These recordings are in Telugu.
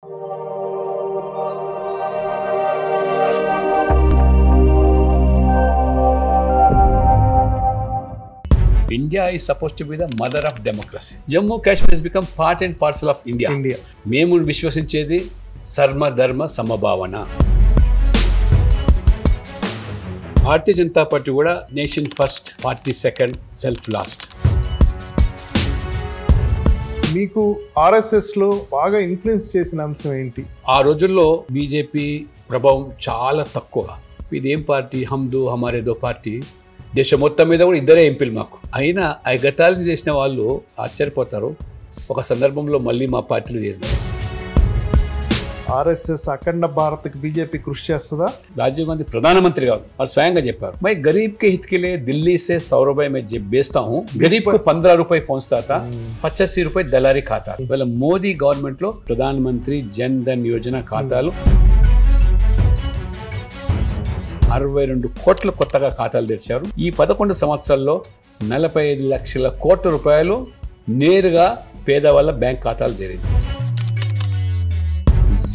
India is supposed to be the mother of democracy. Jammu Kashmir has become part and parcel of India. మేము విశ్వసించేది సర్వధర్మ సమభావన. భారతీయ జనతా పార్టీ కూడా nation first, party second, self last. మీకు ఆర్ఎస్ఎస్ లో బాగా ఇన్ఫ్లుయెన్స్ చేసిన అంశం ఏంటి? ఆ రోజుల్లో బీజేపీ ప్రభావం చాలా తక్కువ. ఇదేం పార్టీ, హమ్దో హమారే దో పార్టీ. దేశం మొత్తం మీద కూడా ఇద్దరే ఎంపీలు మాకు. అయినా గతాలను చేసిన వాళ్ళు ఆశ్చర్యపోతారు. ఒక సందర్భంలో మళ్ళీ మా పార్టీలో చేరినారు. ఆర్ఎస్ఎస్ అఖండ భారత్కి బీజేపీ కృషి చేస్తుందా? రాజీవ్ గాంధీ ప్రధానమంత్రి కాదు, వాళ్ళు స్వయంగా చెప్పారు, मैं गरीब के हित के लिए दिल्ली से 100 रुपए में बेचता हूँ, गरीब को 15 रुपए पहुंचता था, 85 रुपए दलारी खाता. వాళ్ళ మోదీ గవర్నమెంట్ లో ప్రధానమంత్రి జన్ ధన్ యోజన ఖాతాలు 62 కోట్ల కొత్తగా ఖాతాలు తెరిచారు. ఈ 11 సంవత్సరాల్లో 45 లక్షల కోట్ల రూపాయలు నేరుగా పేదవాళ్ళ బ్యాంక్ ఖాతాలు చేరింది.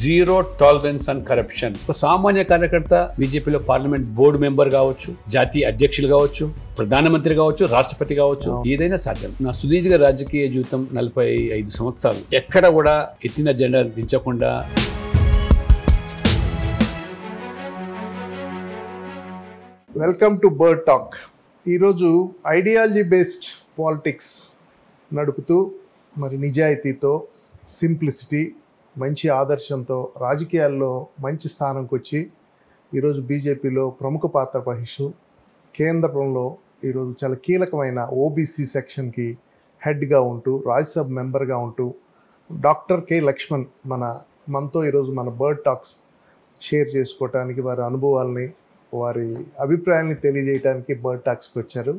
Zero tolerance on corruption. ఒక సామాన్య కార్యకర్త బీజేపీలో పార్లమెంట్ బోర్డు మెంబర్ కావచ్చు, జాతీయ అధ్యక్షులు కావచ్చు, ప్రధానమంత్రి కావచ్చు, రాష్ట్రపతి కావచ్చు, ఏదైనా సాధ్యం. నా సుదీర్ఘ రాజకీయ జీవితం 45 సంవత్సరాలు ఎక్కడ కూడా ఎత్తిన జెండా దించకుండా వెల్కమ్ టు బర్డ్ టాక్. ఈరోజు ఐడియాలజీ బేస్డ్ పాలిటిక్స్ నడుపుతూ మరి నిజాయితీతో, సింప్లిసిటీ, మంచి ఆదర్శంతో రాజకీయాల్లో మంచి స్థానంకి వచ్చి ఈరోజు బీజేపీలో ప్రముఖ పాత్ర వహిస్తూ కేంద్రంలో ఈరోజు చాలా కీలకమైన ఓబీసీ సెక్షన్కి హెడ్గా ఉంటూ రాజ్యసభ మెంబర్గా ఉంటూ డాక్టర్ కె లక్ష్మణ్ మనతో ఈరోజు మన బర్డ్ టాక్స్ షేర్ చేసుకోవటానికి, వారి అనుభవాల్ని, వారి అభిప్రాయాన్ని తెలియజేయడానికి బర్డ్ టాక్స్కి వచ్చారు.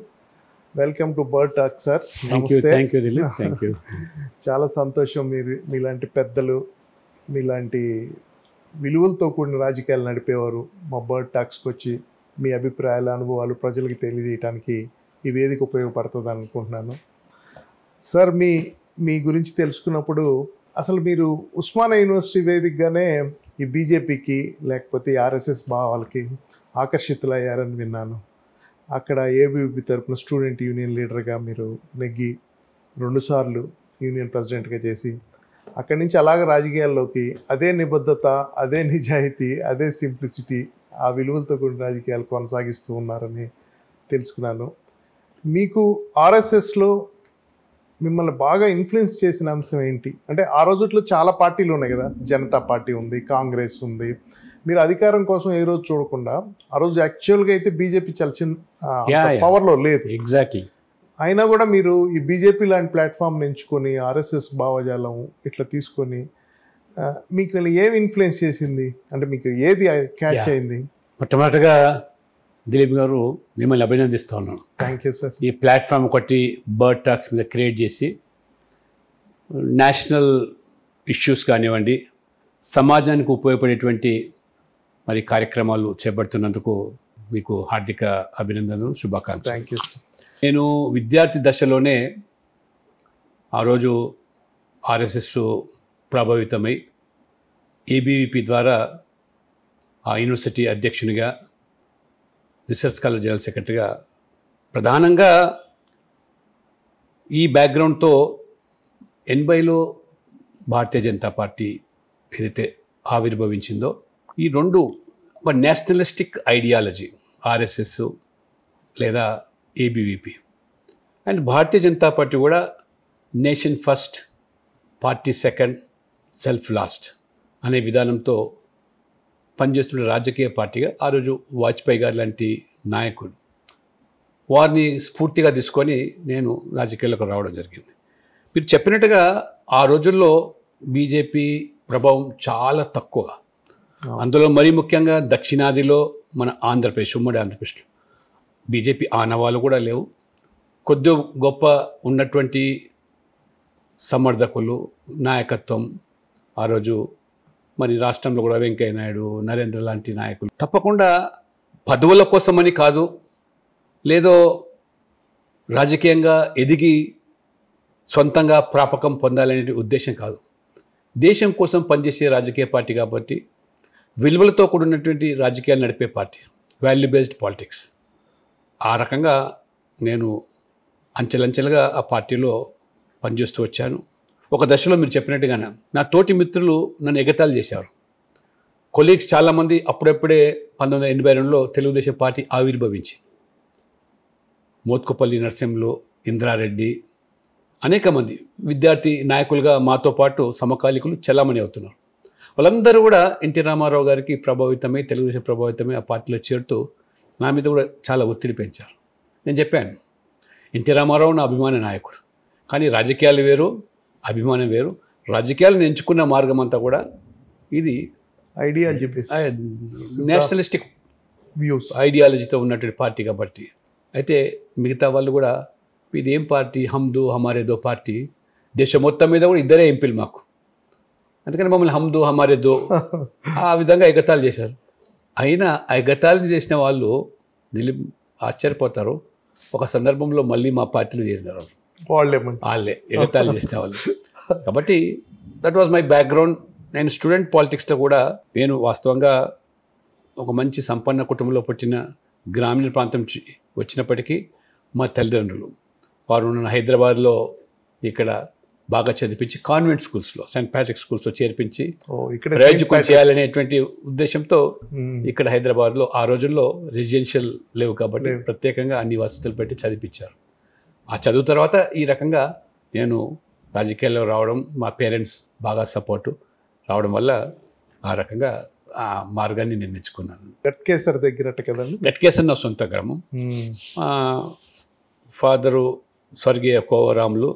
Welcome to bird talk sir. నమస్తే. చాలా సంతోషం. మీలాంటి పెద్దలు, మీలాంటి విలువలతో కూడిన రాజకీయాలు నడిపేవారు మా బర్డ్ టాక్స్కి వచ్చి మీ అభిప్రాయాలు, అనుభవాలు ప్రజలకు తెలియజేయడానికి ఈ వేదిక ఉపయోగపడుతుంది అనుకుంటున్నాను. సార్, మీ గురించి తెలుసుకున్నప్పుడు అసలు మీరు ఉస్మానియా యూనివర్సిటీ వేదికగానే ఈ బీజేపీకి లేకపోతే ఆర్ఎస్ఎస్ భావాలకి ఆకర్షితులయ్యారని విన్నాను. అక్కడ ఏబీవీపీ తరఫున స్టూడెంట్ యూనియన్ లీడర్గా మీరు నెగ్గి 2 సార్లు యూనియన్ ప్రెసిడెంట్గా చేసి అక్కడి నుంచి అలాగే రాజకీయాల్లోకి అదే నిబద్ధత, అదే నిజాయితీ, అదే సింప్లిసిటీ, ఆ విలువలతో కూడిన రాజకీయాలు కొనసాగిస్తూ ఉన్నారని తెలుసుకున్నాను. మీకు ఆర్ఎస్ఎస్లో మిమ్మల్ని బాగా ఇన్ఫ్లుయెన్స్ చేసిన అంశం ఏంటి? అంటే ఆ రోజుల్లో చాలా పార్టీలు ఉన్నాయి కదా, జనతా పార్టీ ఉంది, కాంగ్రెస్ ఉంది. మీరు అధికారం కోసం ఏ రోజు చూడకుండా ఆ రోజు యాక్చువల్గా అయితే బీజేపీ చాలా పవర్లో లేదు. ఎగ్జాక్ట్లీ. అయినా కూడా మీరు ఈ బీజేపీ లాంటి ప్లాట్ఫామ్ ఎంచుకొని ఆర్ఎస్ఎస్ భావజాలం ఇట్లా తీసుకొని మీకు ఏమి ఇన్ఫ్లుయెన్స్ చేసింది? అంటే మీకు ఏది క్యాచ్ అయింది? మొట్టమొదటిగా దిలీప్ గారు, మిమ్మల్ని అభినందిస్తూ ఉన్నాను. Thank you sir. ఈ ప్లాట్ఫామ్ ఒకటి బర్డ్ టాక్స్ మీద క్రియేట్ చేసి నేషనల్ ఇష్యూస్ కానివ్వండి, సమాజానికి ఉపయోగపడేటువంటి మరి కార్యక్రమాలు చేపడుతున్నందుకు మీకు హార్దిక అభినందనలు, శుభాకాంక్షలు. Thank you sir. నేను విద్యార్థి దశలోనే ఆ రోజు ఆర్ఎస్ఎస్ ప్రభావితమై ఏబీవీపీ ద్వారా ఆ యూనివర్సిటీ అధ్యక్షునిగా, రీసెర్చ్ స్కాలర్ జనరల్ సెక్రటరీగా, ప్రధానంగా ఈ బ్యాక్గ్రౌండ్తో 80లో భారతీయ జనతా పార్టీ ఏదైతే ఆవిర్భవించిందో, ఈ రెండు ఒక నేషనలిస్టిక్ ఐడియాలజీ, ఆర్ఎస్ఎస్ లేదా ABVP, and Bharatiya Janata Party కూడా nation first, party second, self last అనే విధానంతో పనిచేస్తున్న రాజకీయ పార్టీగా ఆ రోజు వాజ్పేయి గారు లాంటి నాయకుడు, వారిని స్ఫూర్తిగా తీసుకొని నేను రాజకీయాలకు రావడం జరిగింది. మీరు చెప్పినట్టుగా ఆ రోజుల్లో బీజేపీ ప్రభావం చాలా తక్కువ. అందులో మరీ ముఖ్యంగా దక్షిణాదిలో మన ఆంధ్రప్రదేశ్, ఉమ్మడి ఆంధ్రప్రదేశ్లో బీజేపీ ఆనవాళ్ళు కూడా లేవు. కొద్ది గొప్ప ఉన్నటువంటి సమర్థకులు, నాయకత్వం ఆ రోజు మరి రాష్ట్రంలో కూడా వెంకయ్య నాయుడు, నరేంద్ర లాంటి నాయకులు. తప్పకుండా పదవుల కోసమని కాదు, లేదో రాజకీయంగా ఎదిగి సొంతంగా ప్రాపకం పొందాలనే ఉద్దేశం కాదు. దేశం కోసం పనిచేసే రాజకీయ పార్టీ కాబట్టి విలువలతో కూడినటువంటి రాజకీయాలు నడిపే పార్టీ, వాల్యూ బేస్డ్ పాలిటిక్స్. ఆ రకంగా నేను అంచెలంచెలుగా ఆ పార్టీలో పనిచేస్తూ వచ్చాను. ఒక దశలో మీరు చెప్పినట్టుగానే నా తోటి మిత్రులు నన్ను ఎగతాళి చేశారు. కొలీగ్స్ చాలామంది అప్పుడప్పుడే 1982లో తెలుగుదేశం పార్టీ ఆవిర్భవించి మోత్కుపల్లి నరసింహులు, ఇంద్రారెడ్డి, అనేక మంది విద్యార్థి నాయకులుగా మాతో పాటు సమకాలీకులు చలామణి అవుతున్నారు. వాళ్ళందరూ కూడా ఎన్టీ రామారావు గారికి ప్రభావితమై, తెలుగుదేశం ప్రభావితమై ఆ పార్టీలో చేరుతూ నా మీద కూడా చాలా ఒత్తిడి పెంచారు. నేను చెప్పాను, ఎన్టీ రామారావు నా అభిమాన నాయకుడు, కానీ రాజకీయాలు వేరు, అభిమానం వేరు. రాజకీయాలను ఎంచుకున్న మార్గం అంతా కూడా ఇది ఐడియాలజీ నేషనలిస్టిక్ వ్యూస్ ఐడియాలజీతో ఉన్నటువంటి పార్టీ కాబట్టి. అయితే మిగతా వాళ్ళు కూడా ఇది ఏం పార్టీ, హమ్దో హమారేదో పార్టీ, దేశం మొత్తం మీద కూడా ఇద్దరే ఎంపీలు మాకు, అందుకని మమ్మల్ని హమ్దో హమారేదో ఆ విధంగా ఎగతాళి చేశారు. అయినా ఎగతాళి చేసిన వాళ్ళు ఆశ్చర్యపోతారు. ఒక సందర్భంలో మళ్ళీ మా పార్టీలో చేరినారు వాళ్ళే ఎగతాళి చేసిన వాళ్ళు. కాబట్టి దట్ వాజ్ మై బ్యాక్గ్రౌండ్. నేను స్టూడెంట్ పాలిటిక్స్లో కూడా నేను వాస్తవంగా ఒక మంచి సంపన్న కుటుంబంలో పుట్టిన గ్రామీణ ప్రాంతం వచ్చినప్పటికీ మా తల్లిదండ్రులు వారు నన్ను హైదరాబాద్లో ఇక్కడ బాగా చదివించి కాన్వెంట్ స్కూల్స్లో, సెయింట్ ప్యాట్రిక్ స్కూల్స్లో చేర్పించి ప్రయోజకం చేయాలనేటువంటి ఉద్దేశంతో ఇక్కడ హైదరాబాద్లో ఆ రోజుల్లో రెసిడెన్షియల్ లేవు కాబట్టి ప్రత్యేకంగా అన్ని వసతులు పెట్టి చదివించారు. ఆ చదువు తర్వాత ఈ రకంగా నేను రాజకీయాల్లో రావడం, మా పేరెంట్స్ బాగా సపోర్టు రావడం వల్ల ఆ రకంగా ఆ మార్గాన్ని నేను ఎంచుకున్నాను. గట్కేసర్ దగ్గర కదండి? గట్కేసర్ నా సొంత గ్రామం. ఫాదరు స్వర్గీయ కోవరాములు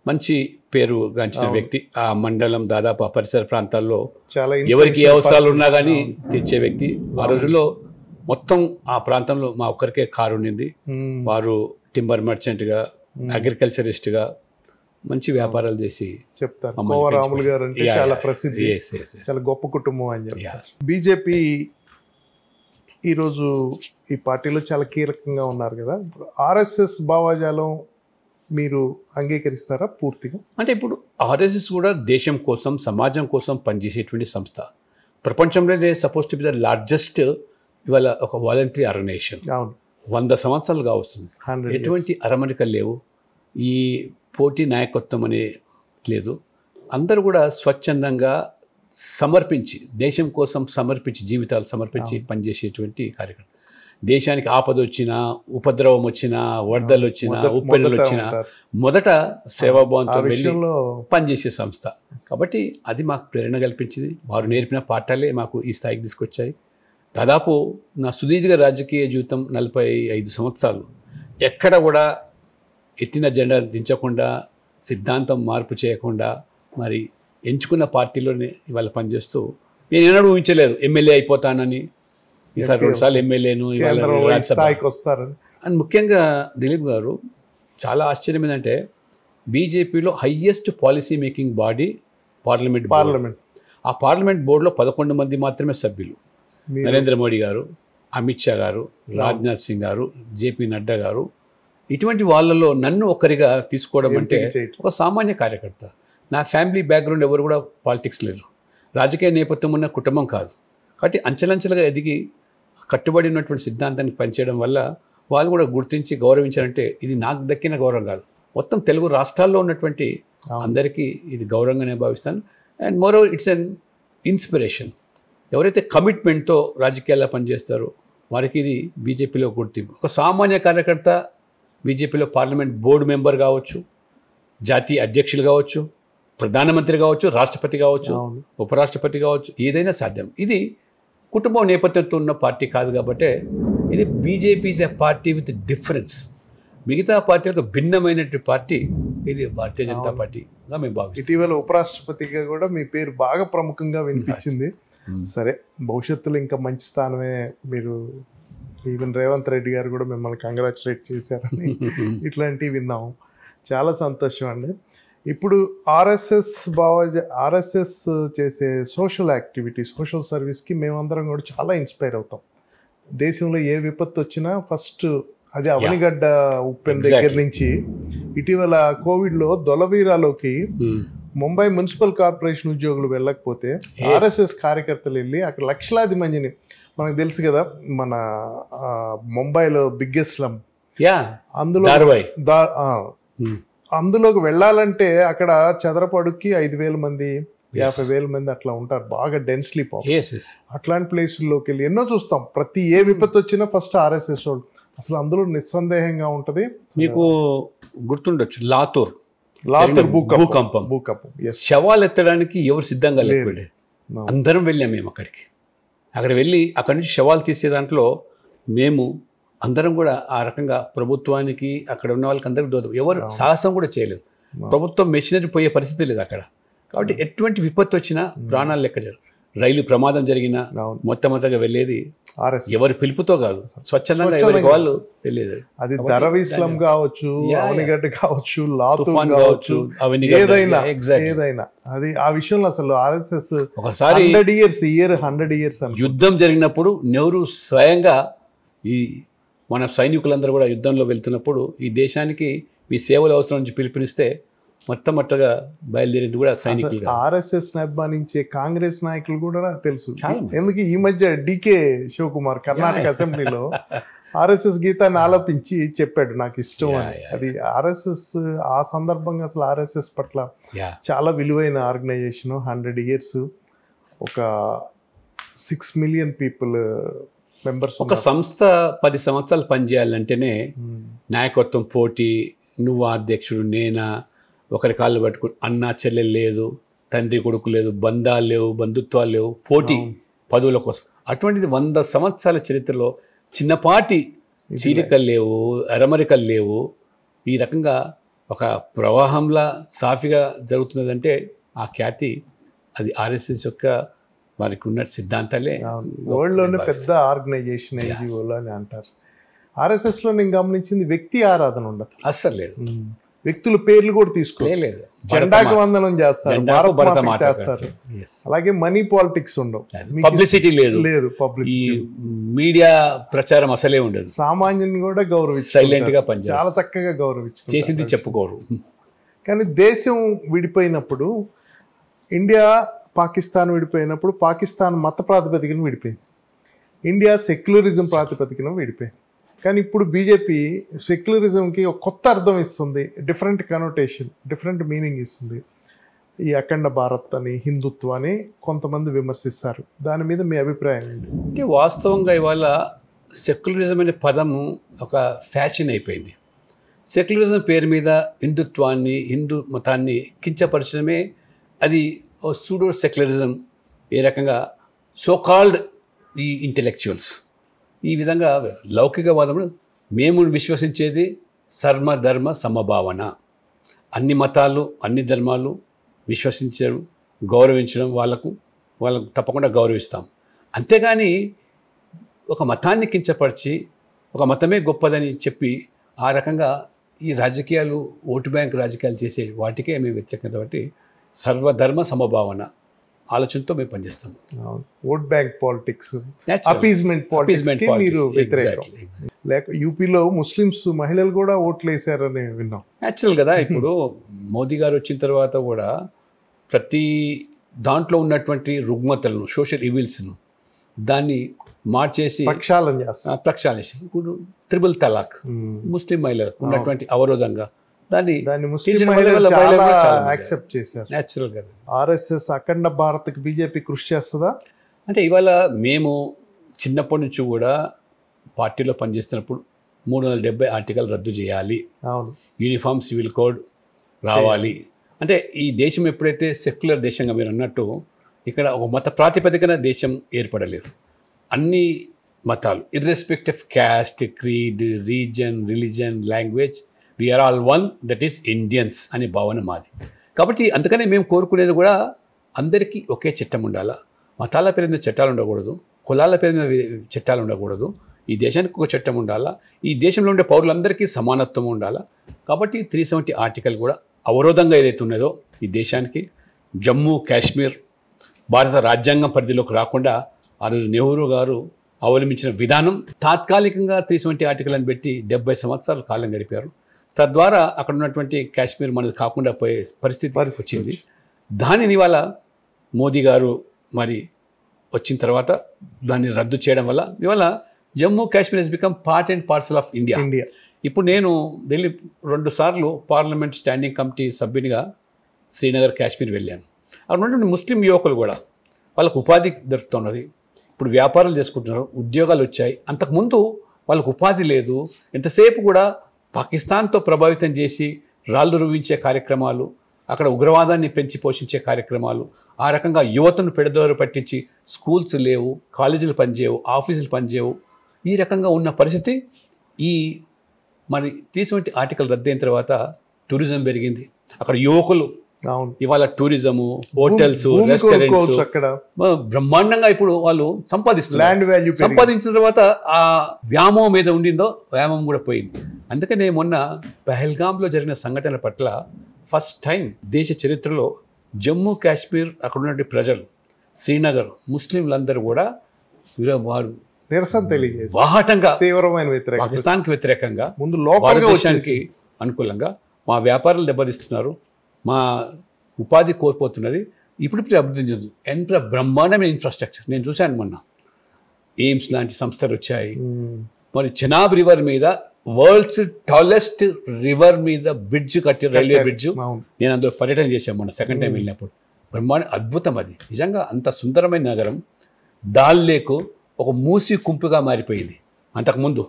మంచి పేరు గాంచిన వ్యక్తి. ఆ మండలం దాదాపు ఆ పరిసర ప్రాంతాల్లో ఎవరికి ఏ అవసరాలు ఉన్నా కానీ తీర్చే వ్యక్తి. ఆ రోజుల్లో మొత్తం ఆ ప్రాంతంలో మా ఒక్కరికే కారు ఉండింది. వారు టింబర్ మర్చెంట్గా, అగ్రికల్చరిస్ట్గా మంచి వ్యాపారాలు చేసి చెప్తారు. కోవరాములు గారు అంటే చాలా ప్రసిద్ధి, చాలా గొప్ప కుటుంబం అని చెప్తారు. బీజేపీ ఈరోజు ఈ పార్టీలో చాలా కీలకంగా ఉన్నారు కదా. ఆర్ఎస్ఎస్ భావజాలం మీరు అంగీకరిస్తారా పూర్తిగా? అంటే ఇప్పుడు ఆర్ఎస్ఎస్ కూడా దేశం కోసం, సమాజం కోసం పనిచేసేటువంటి సంస్థ. ప్రపంచంలోనే suppose to be the largest ఇవాళ ఒక వాలంటరీ ఆర్గనైజేషన్. అవును, 100 సంవత్సరాలుగా వస్తుంది. ఎటువంటి అరమరికలు లేవు, ఈ పోటీ నాయకత్వం అనే లేదు. అందరూ కూడా స్వచ్ఛందంగా సమర్పించి, దేశం కోసం సమర్పించి, జీవితాలు సమర్పించి పనిచేసేటువంటి కార్యక్రమం. దేశానికి ఆపద వచ్చినా, ఉపద్రవం వచ్చినా, వరదలు వచ్చినా, ఉప్పెనలు వచ్చినా మొదట సేవాభావంతో పనిచేసే సంస్థ కాబట్టి అది మాకు ప్రేరణ కల్పించింది. వారు నేర్పిన పాఠాలే మాకు ఈ స్థాయికి తీసుకొచ్చాయి. దాదాపు నా సుదీర్ఘ రాజకీయ జీవితం 45 సంవత్సరాలు ఎక్కడ కూడా ఎత్తిన జెండా దించకుండా, సిద్ధాంతం మార్పు చేయకుండా, మరి ఎంచుకున్న పార్టీలోనే ఇవాళ పనిచేస్తూ నేను ఎన్నడూ ఊహించలేదు ఎమ్మెల్యే అయిపోతానని. ఈసారి 2 సార్లు ఎమ్మెల్యేను, వస్తారని. అండ్ ముఖ్యంగా దిలీప్ గారు చాలా ఆశ్చర్యం ఏంటంటే బీజేపీలో highest policy making body parliament. ఆ పార్లమెంట్ బోర్డులో 11 మంది మాత్రమే సభ్యులు. నరేంద్ర మోడీ గారు, అమిత్ షా గారు, రాజ్నాథ్ సింగ్ గారు, జేపీ నడ్డా గారు. ఇటువంటి వాళ్ళలో నన్ను ఒకరిగా తీసుకోవడం అంటే ఒక సామాన్య కార్యకర్త. నా ఫ్యామిలీ బ్యాక్గ్రౌండ్ ఎవరు కూడా పాలిటిక్స్ లేరు, రాజకీయ నేపథ్యం ఉన్న కుటుంబం కాదు. కాబట్టి అంచెలంచెలుగా ఎదిగి కట్టుబడి ఉన్నటువంటి సిద్ధాంతానికి పనిచేయడం వల్ల వాళ్ళు కూడా గుర్తించి గౌరవించారంటే ఇది నాకు దక్కిన గౌరవం కాదు, మొత్తం తెలుగు రాష్ట్రాల్లో ఉన్నటువంటి అందరికీ ఇది గౌరవంగానే భావిస్తాను. And moreover it's an inspiration. ఎవరైతే కమిట్మెంట్తో రాజకీయాల్లో పనిచేస్తారో వారికి ఇది బీజేపీలో గుర్తింపు. ఒక సామాన్య కార్యకర్త బీజేపీలో పార్లమెంట్ బోర్డు మెంబర్ కావచ్చు, జాతీయ అధ్యక్షులు కావచ్చు, ప్రధానమంత్రి కావచ్చు, రాష్ట్రపతి కావచ్చు, ఉపరాష్ట్రపతి కావచ్చు, ఏదైనా సాధ్యం. ఇది కుటుంబం నేపథ్యంతో ఉన్న పార్టీ కాదు కాబట్టి ఇది BJP is a party with difference. మిగతా పార్టీలకు భిన్నమైనటువంటి పార్టీ ఇది భారతీయ జనతా పార్టీగా మేము భావిస్తాం. ఇటీవల ఉపరాష్ట్రపతిగా కూడా మీ పేరు బాగా ప్రముఖంగా వినిపించింది. సరే, భవిష్యత్తులో ఇంకా మంచి స్థానమే. మీరు ఈవెన్ రేవంత్ రెడ్డి గారు కూడా మిమ్మల్ని కంగ్రాచులేట్ చేశారని ఇట్లాంటివి విన్నాము. చాలా సంతోషం అండి. ఇప్పుడు ఆర్ఎస్ఎస్ చేసే సోషల్ యాక్టివిటీ, సోషల్ సర్వీస్కి మేమందరం కూడా చాలా ఇన్స్పైర్ అవుతాం. దేశంలో ఏ విపత్తు వచ్చినా ఫస్ట్ అది అవనిగడ్డ ఉప్పెన్ దగ్గర నుంచి ఇటీవల కోవిడ్లో దొలవీరాలోకి ముంబై మున్సిపల్ కార్పొరేషన్ ఉద్యోగులు వెళ్ళకపోతే ఆర్ఎస్ఎస్ కార్యకర్తలు వెళ్ళి అక్కడ లక్షలాది మందిని, మనకు తెలుసు కదా మన ముంబైలో బిగ్గెస్ట్ స్లమ్, అందులో అందులోకి వెళ్ళాలంటే అక్కడ చదరపడుకి 5,000 మంది 50,000 మంది అట్లా ఉంటారు, బాగా డెన్స్లీ పాపులేషన్. అట్లాంటి ప్లేసుల్లోకి వెళ్ళి ఎన్నో చూస్తాం. ప్రతి ఏ విపత్తు వచ్చినా ఫస్ట్ ఆర్ఎస్ఎస్ వాళ్ళు, అసలు అందులో నిస్సందేహంగా ఉంటది. మీకు గుర్తుండొచ్చు లాతూర్ భూకంపం, శవాలు ఎత్తడానికి ఎవరు సిద్ధంగా లేకపోతే అందరం వెళ్ళాం మేము అక్కడికి. అక్కడ వెళ్ళి అక్కడి నుంచి శవాలు తీసే దాంట్లో మేము అందరం కూడా ఆ రకంగా ప్రభుత్వానికి అక్కడ ఉన్న వాళ్ళకి అందరికి దూరం, ఎవరు సాహసం కూడా చేయలేదు. ప్రభుత్వం మెషినరీ పోయే పరిస్థితి లేదు అక్కడ. కాబట్టి ఎటువంటి విపత్తు వచ్చినా ప్రాణాలు లెక్క జరగదు. రైలు ప్రమాదం జరిగినా మొట్టమొదటిగా వెళ్ళేది ఎవరి పిలుపుతో కాదు, స్వచ్ఛందంగా ఎవరికి వాళ్ళు వెళ్ళేది. అది ధరవిస్లం కావచ్చు, అవనిగడ్డ కావచ్చు, లాతూర్ కావచ్చు, ఏదైనా అది ఆ విషయంలో అసలు ఆర్ఎస్ఎస్ ఒకసారి 100 years యుద్ధం జరిగినప్పుడు నెహ్రూ స్వయంగా ఈ మన సైనికులందరూ కూడా యుద్ధంలో వెళ్తున్నప్పుడు ఈ దేశానికి మీ సేవలు అవసరం నుంచి పిలుపునిస్తే మొట్టమొదటిగా బయలుదేరింది కూడా సైనికులు. ఆర్ఎస్ఎస్ అభిమానించే కాంగ్రెస్ నాయకులు కూడా తెలుసు. ఎందుకు ఈ మధ్య డికే శివకుమార్ కర్ణాటక అసెంబ్లీలో ఆర్ఎస్ఎస్ గీతాన్ని ఆలోపించి చెప్పాడు నాకు ఇష్టం అని. అది ఆర్ఎస్ఎస్ ఆ సందర్భంగా అసలు ఆర్ఎస్ఎస్ పట్ల చాలా విలువైన ఆర్గనైజేషన్. 100 years, ఒక 6 million people మెంబర్స్. ఒక సంస్థ 10 సంవత్సరాలు పనిచేయాలంటేనే నాయకత్వం, పోటీ, నువ్వు అధ్యక్షుడు నేనా, ఒకరి కాళ్ళు పట్టుకుని అన్నా చెల్లెలు లేదు, తండ్రి కొడుకు లేదు, బంధాలు లేవు, బంధుత్వాలు లేవు, పోటీ పదవుల కోసం. అటువంటిది 100 సంవత్సరాల చరిత్రలో చిన్నపాటి చీలికలు లేవు, అరమరికలు లేవు. ఈ రకంగా ఒక ప్రవాహంలా సాఫీగా జరుగుతున్నదంటే ఆ ఖ్యాతి అది ఆర్ఎస్ఎస్ యొక్క వారికి ఉన్న సిద్ధాంతాలే. వరల్డ్లోనే పెద్ద ఆర్గనైజేషన్ ఎన్జిఓలు అని అంటారు. ఆర్ఎస్ఎస్లో నేను గమనించింది వ్యక్తి ఆరాధన ఉండదు, అస్సలు లేదు. వ్యక్తుల పేర్లు కూడా తీసుకోలేదు. జెండాకు వందనం చేస్తారు, చేస్తారు. అలాగే మనీ పాలిటిక్స్ ఉండవు, పబ్లిసిటీ లేదు, పబ్లిసిటీ, మీడియా ప్రచారం అసలే ఉండదు. సామాన్యుని కూడా గౌరవించి సైలెంట్ గా పనిచేస్తారు, చాలా చక్కగా గౌరవించి చేసింది చెప్పుకోరు. కానీ దేశం విడిపోయినప్పుడు, ఇండియా పాకిస్తాన్ విడిపోయినప్పుడు పాకిస్తాన్ మత ప్రాతిపదికన విడిపోయింది, ఇండియా సెక్యులరిజం ప్రాతిపదికన విడిపోయింది. కానీ ఇప్పుడు బీజేపీ సెక్యులరిజంకి ఒక కొత్త అర్థం ఇస్తుంది, డిఫరెంట్ కనోటేషన్, డిఫరెంట్ మీనింగ్ ఇస్తుంది. ఈ అఖండ భారత్ అని, హిందుత్వం అని కొంతమంది విమర్శిస్తారు. దాని మీద మీ అభిప్రాయం ఏంటి? అంటే వాస్తవంగా ఇవాళ సెక్యులరిజం అనే పదము ఒక ఫ్యాషన్ అయిపోయింది. సెక్యులరిజం పేరు మీద హిందుత్వాన్ని, హిందూ మతాన్ని కించపరచడమే అది సూడో సెక్యులరిజం. ఏ రకంగా సోకాల్డ్ ఈ ఇంటెలెక్చువల్స్ ఈ విధంగా లౌకికవాదము, మేము విశ్వసించేది సర్వధర్మ సమభావన, అన్ని మతాలు అన్ని ధర్మాలు విశ్వసించడం, గౌరవించడం, వాళ్ళకు తప్పకుండా గౌరవిస్తాం. అంతేగాని ఒక మతాన్ని కించపరిచి ఒక మతమే గొప్పదని చెప్పి ఆ రకంగా ఈ రాజకీయాలు, ఓటు బ్యాంక్ రాజకీయాలు చేసే వాటికే మేము వ్యతిరేకత. కాబట్టి సర్వధర్మ సమభావన ఆలోచనతో మేము పనిచేస్తాం. Vote bank politics, appeasement politics మీరు వ్యతిరేకం. లేక యూపీలో ముస్లిమ్స్ మహిళలు కూడా ఓట్లు వేసారని విన్నాం. న్యాచురల్ కదా. ఇప్పుడు మోదీ గారు వచ్చిన తర్వాత కూడా ప్రతి దాంట్లో ఉన్నటువంటి రుగ్మతలను, సోషల్ ఈవిల్స్ను దాన్ని మార్చేసి ప్రక్షాళన చేసి ఇప్పుడు త్రిబుల్ తలాక్ ముస్లిం మహిళలకు ఉన్నటువంటి అవరోధంగా దాన్ని యాక్సెప్ట్ చేశారు. న్యాచురల్ కదా. ఆర్ఎస్ఎస్ అఖండ భారత్కి బీజేపీ కృషి చేస్తుందా? అంటే ఇవాళ మేము చిన్నప్పటి నుంచి కూడా పార్టీలో పనిచేస్తున్నప్పుడు 370 ఆర్టికల్ రద్దు చేయాలి, యూనిఫామ్ సివిల్ కోడ్ రావాలి. అంటే ఈ దేశం ఎప్పుడైతే సెక్యులర్ దేశంగా మీరు అన్నట్టు ఇక్కడ ఒక మత ప్రాతిపదికన దేశం ఏర్పడలేదు. అన్ని మతాలు irrespective of caste, creed, reason, religion, language, we are all one, that is Indians అనే భావన మాది. కాబట్టి అందుకనే మేము కోరుకునేది కూడా అందరికీ ఒకే చట్టం ఉండాలా, మతాల పేరు మీద చట్టాలు ఉండకూడదు, కులాల పేరు మీద చట్టాలు ఉండకూడదు. ఈ దేశానికి ఒక చట్టం ఉండాలా, ఈ దేశంలో ఉండే పౌరులందరికీ సమానత్వం ఉండాలా. కాబట్టి 370 ఆర్టికల్ కూడా అవరోధంగా ఏదైతే ఉన్నదో ఈ దేశానికి జమ్మూ కాశ్మీర్ భారత రాజ్యాంగం పరిధిలోకి రాకుండా ఆ రోజు నెహ్రూ గారు అవలంబించిన విధానం తాత్కాలికంగా 370 ఆర్టికల్ అని పెట్టి 70 సంవత్సరాలు కాలం గడిపారు. తద్వారా అక్కడ ఉన్నటువంటి కాశ్మీర్ మనది కాకుండా పోయే పరిస్థితి వచ్చింది. దానిని ఇవాళ మోదీ గారు మరి వచ్చిన తర్వాత దాన్ని రద్దు చేయడం వల్ల ఇవాళ Jammu Kashmir has become part and parcel of India. ఇప్పుడు నేను ఢిల్లీ 2 సార్లు పార్లమెంట్ స్టాండింగ్ కమిటీ సభ్యునిగా శ్రీనగర్ కాశ్మీర్ వెళ్ళాను. అక్కడ ఉన్నటువంటి ముస్లిం యువకులు కూడా వాళ్ళకు ఉపాధి దొరుకుతున్నది, ఇప్పుడు వ్యాపారాలు చేసుకుంటున్నారు, ఉద్యోగాలు వచ్చాయి. అంతకుముందు వాళ్ళకు ఉపాధి లేదు. ఎంతసేపు కూడా పాకిస్తాన్తో ప్రభావితం చేసి రాళ్ళు రువించే కార్యక్రమాలు, అక్కడ ఉగ్రవాదాన్ని పెంచి పోషించే కార్యక్రమాలు, ఆ రకంగా యువతను పెడదోరు పట్టించి స్కూల్స్ లేవు, కాలేజీలు పనిచేయవు, ఆఫీసులు పనిచేయవు. ఈ రకంగా ఉన్న పరిస్థితి ఈ మరి T20 ఆర్టికల్ రద్దయిన తర్వాత టూరిజం పెరిగింది. అక్కడ యువకులు ఇవాళ టూరిజము, హోటల్స్, రెస్టారెంట్స్ బ్రహ్మాండంగా ఇప్పుడు వాళ్ళు సంపాదిస్తున్నారు. సంపాదించిన తర్వాత ఆ వ్యామోహం మీద ఉండిందో వ్యామోహం కూడా పోయింది. అందుకనే మొన్న పహల్గామ్లో జరిగిన సంఘటనల పట్ల ఫస్ట్ టైం దేశ చరిత్రలో జమ్మూ కాశ్మీర్ అక్కడ ఉన్నటువంటి ప్రజలు, శ్రీనగర్ ముస్లింలందరూ కూడా వారు నిరసన తెలియజేసి బాహాటంగా తీవ్రమైన వ్యతిరేకత, పాకిస్తాన్కి వ్యతిరేకంగా, ముందు భారతదేశానికి అనుకూలంగా మా వ్యాపారాలు దెబ్బతీస్తున్నారు, మా ఉపాధి కోల్పోతున్నది. ఇప్పుడు అభివృద్ధి చెందుతుంది. ఎంత బ్రహ్మాండమైన ఇన్ఫ్రాస్ట్రక్చర్ నేను చూశాను. మొన్న ఎయిమ్స్ లాంటి సంస్థలు వచ్చాయి. మరి చెనాబ్ రివర్ మీద వరల్డ్స్ టాలెస్ట్ రివర్ మీద బ్రిడ్జ్ కట్టారు, రైల్వే బ్రిడ్జ్. నేను అందులో పర్యటన చేశాను మొన్న సెకండ్ టైం వెళ్ళినప్పుడు. బ్రహ్మాండ అద్భుతం అది. నిజంగా అంత సుందరమైన నగరం దాల్ లేక్ ఒక మూసి కుంపుగా మారిపోయింది. అంతకుముందు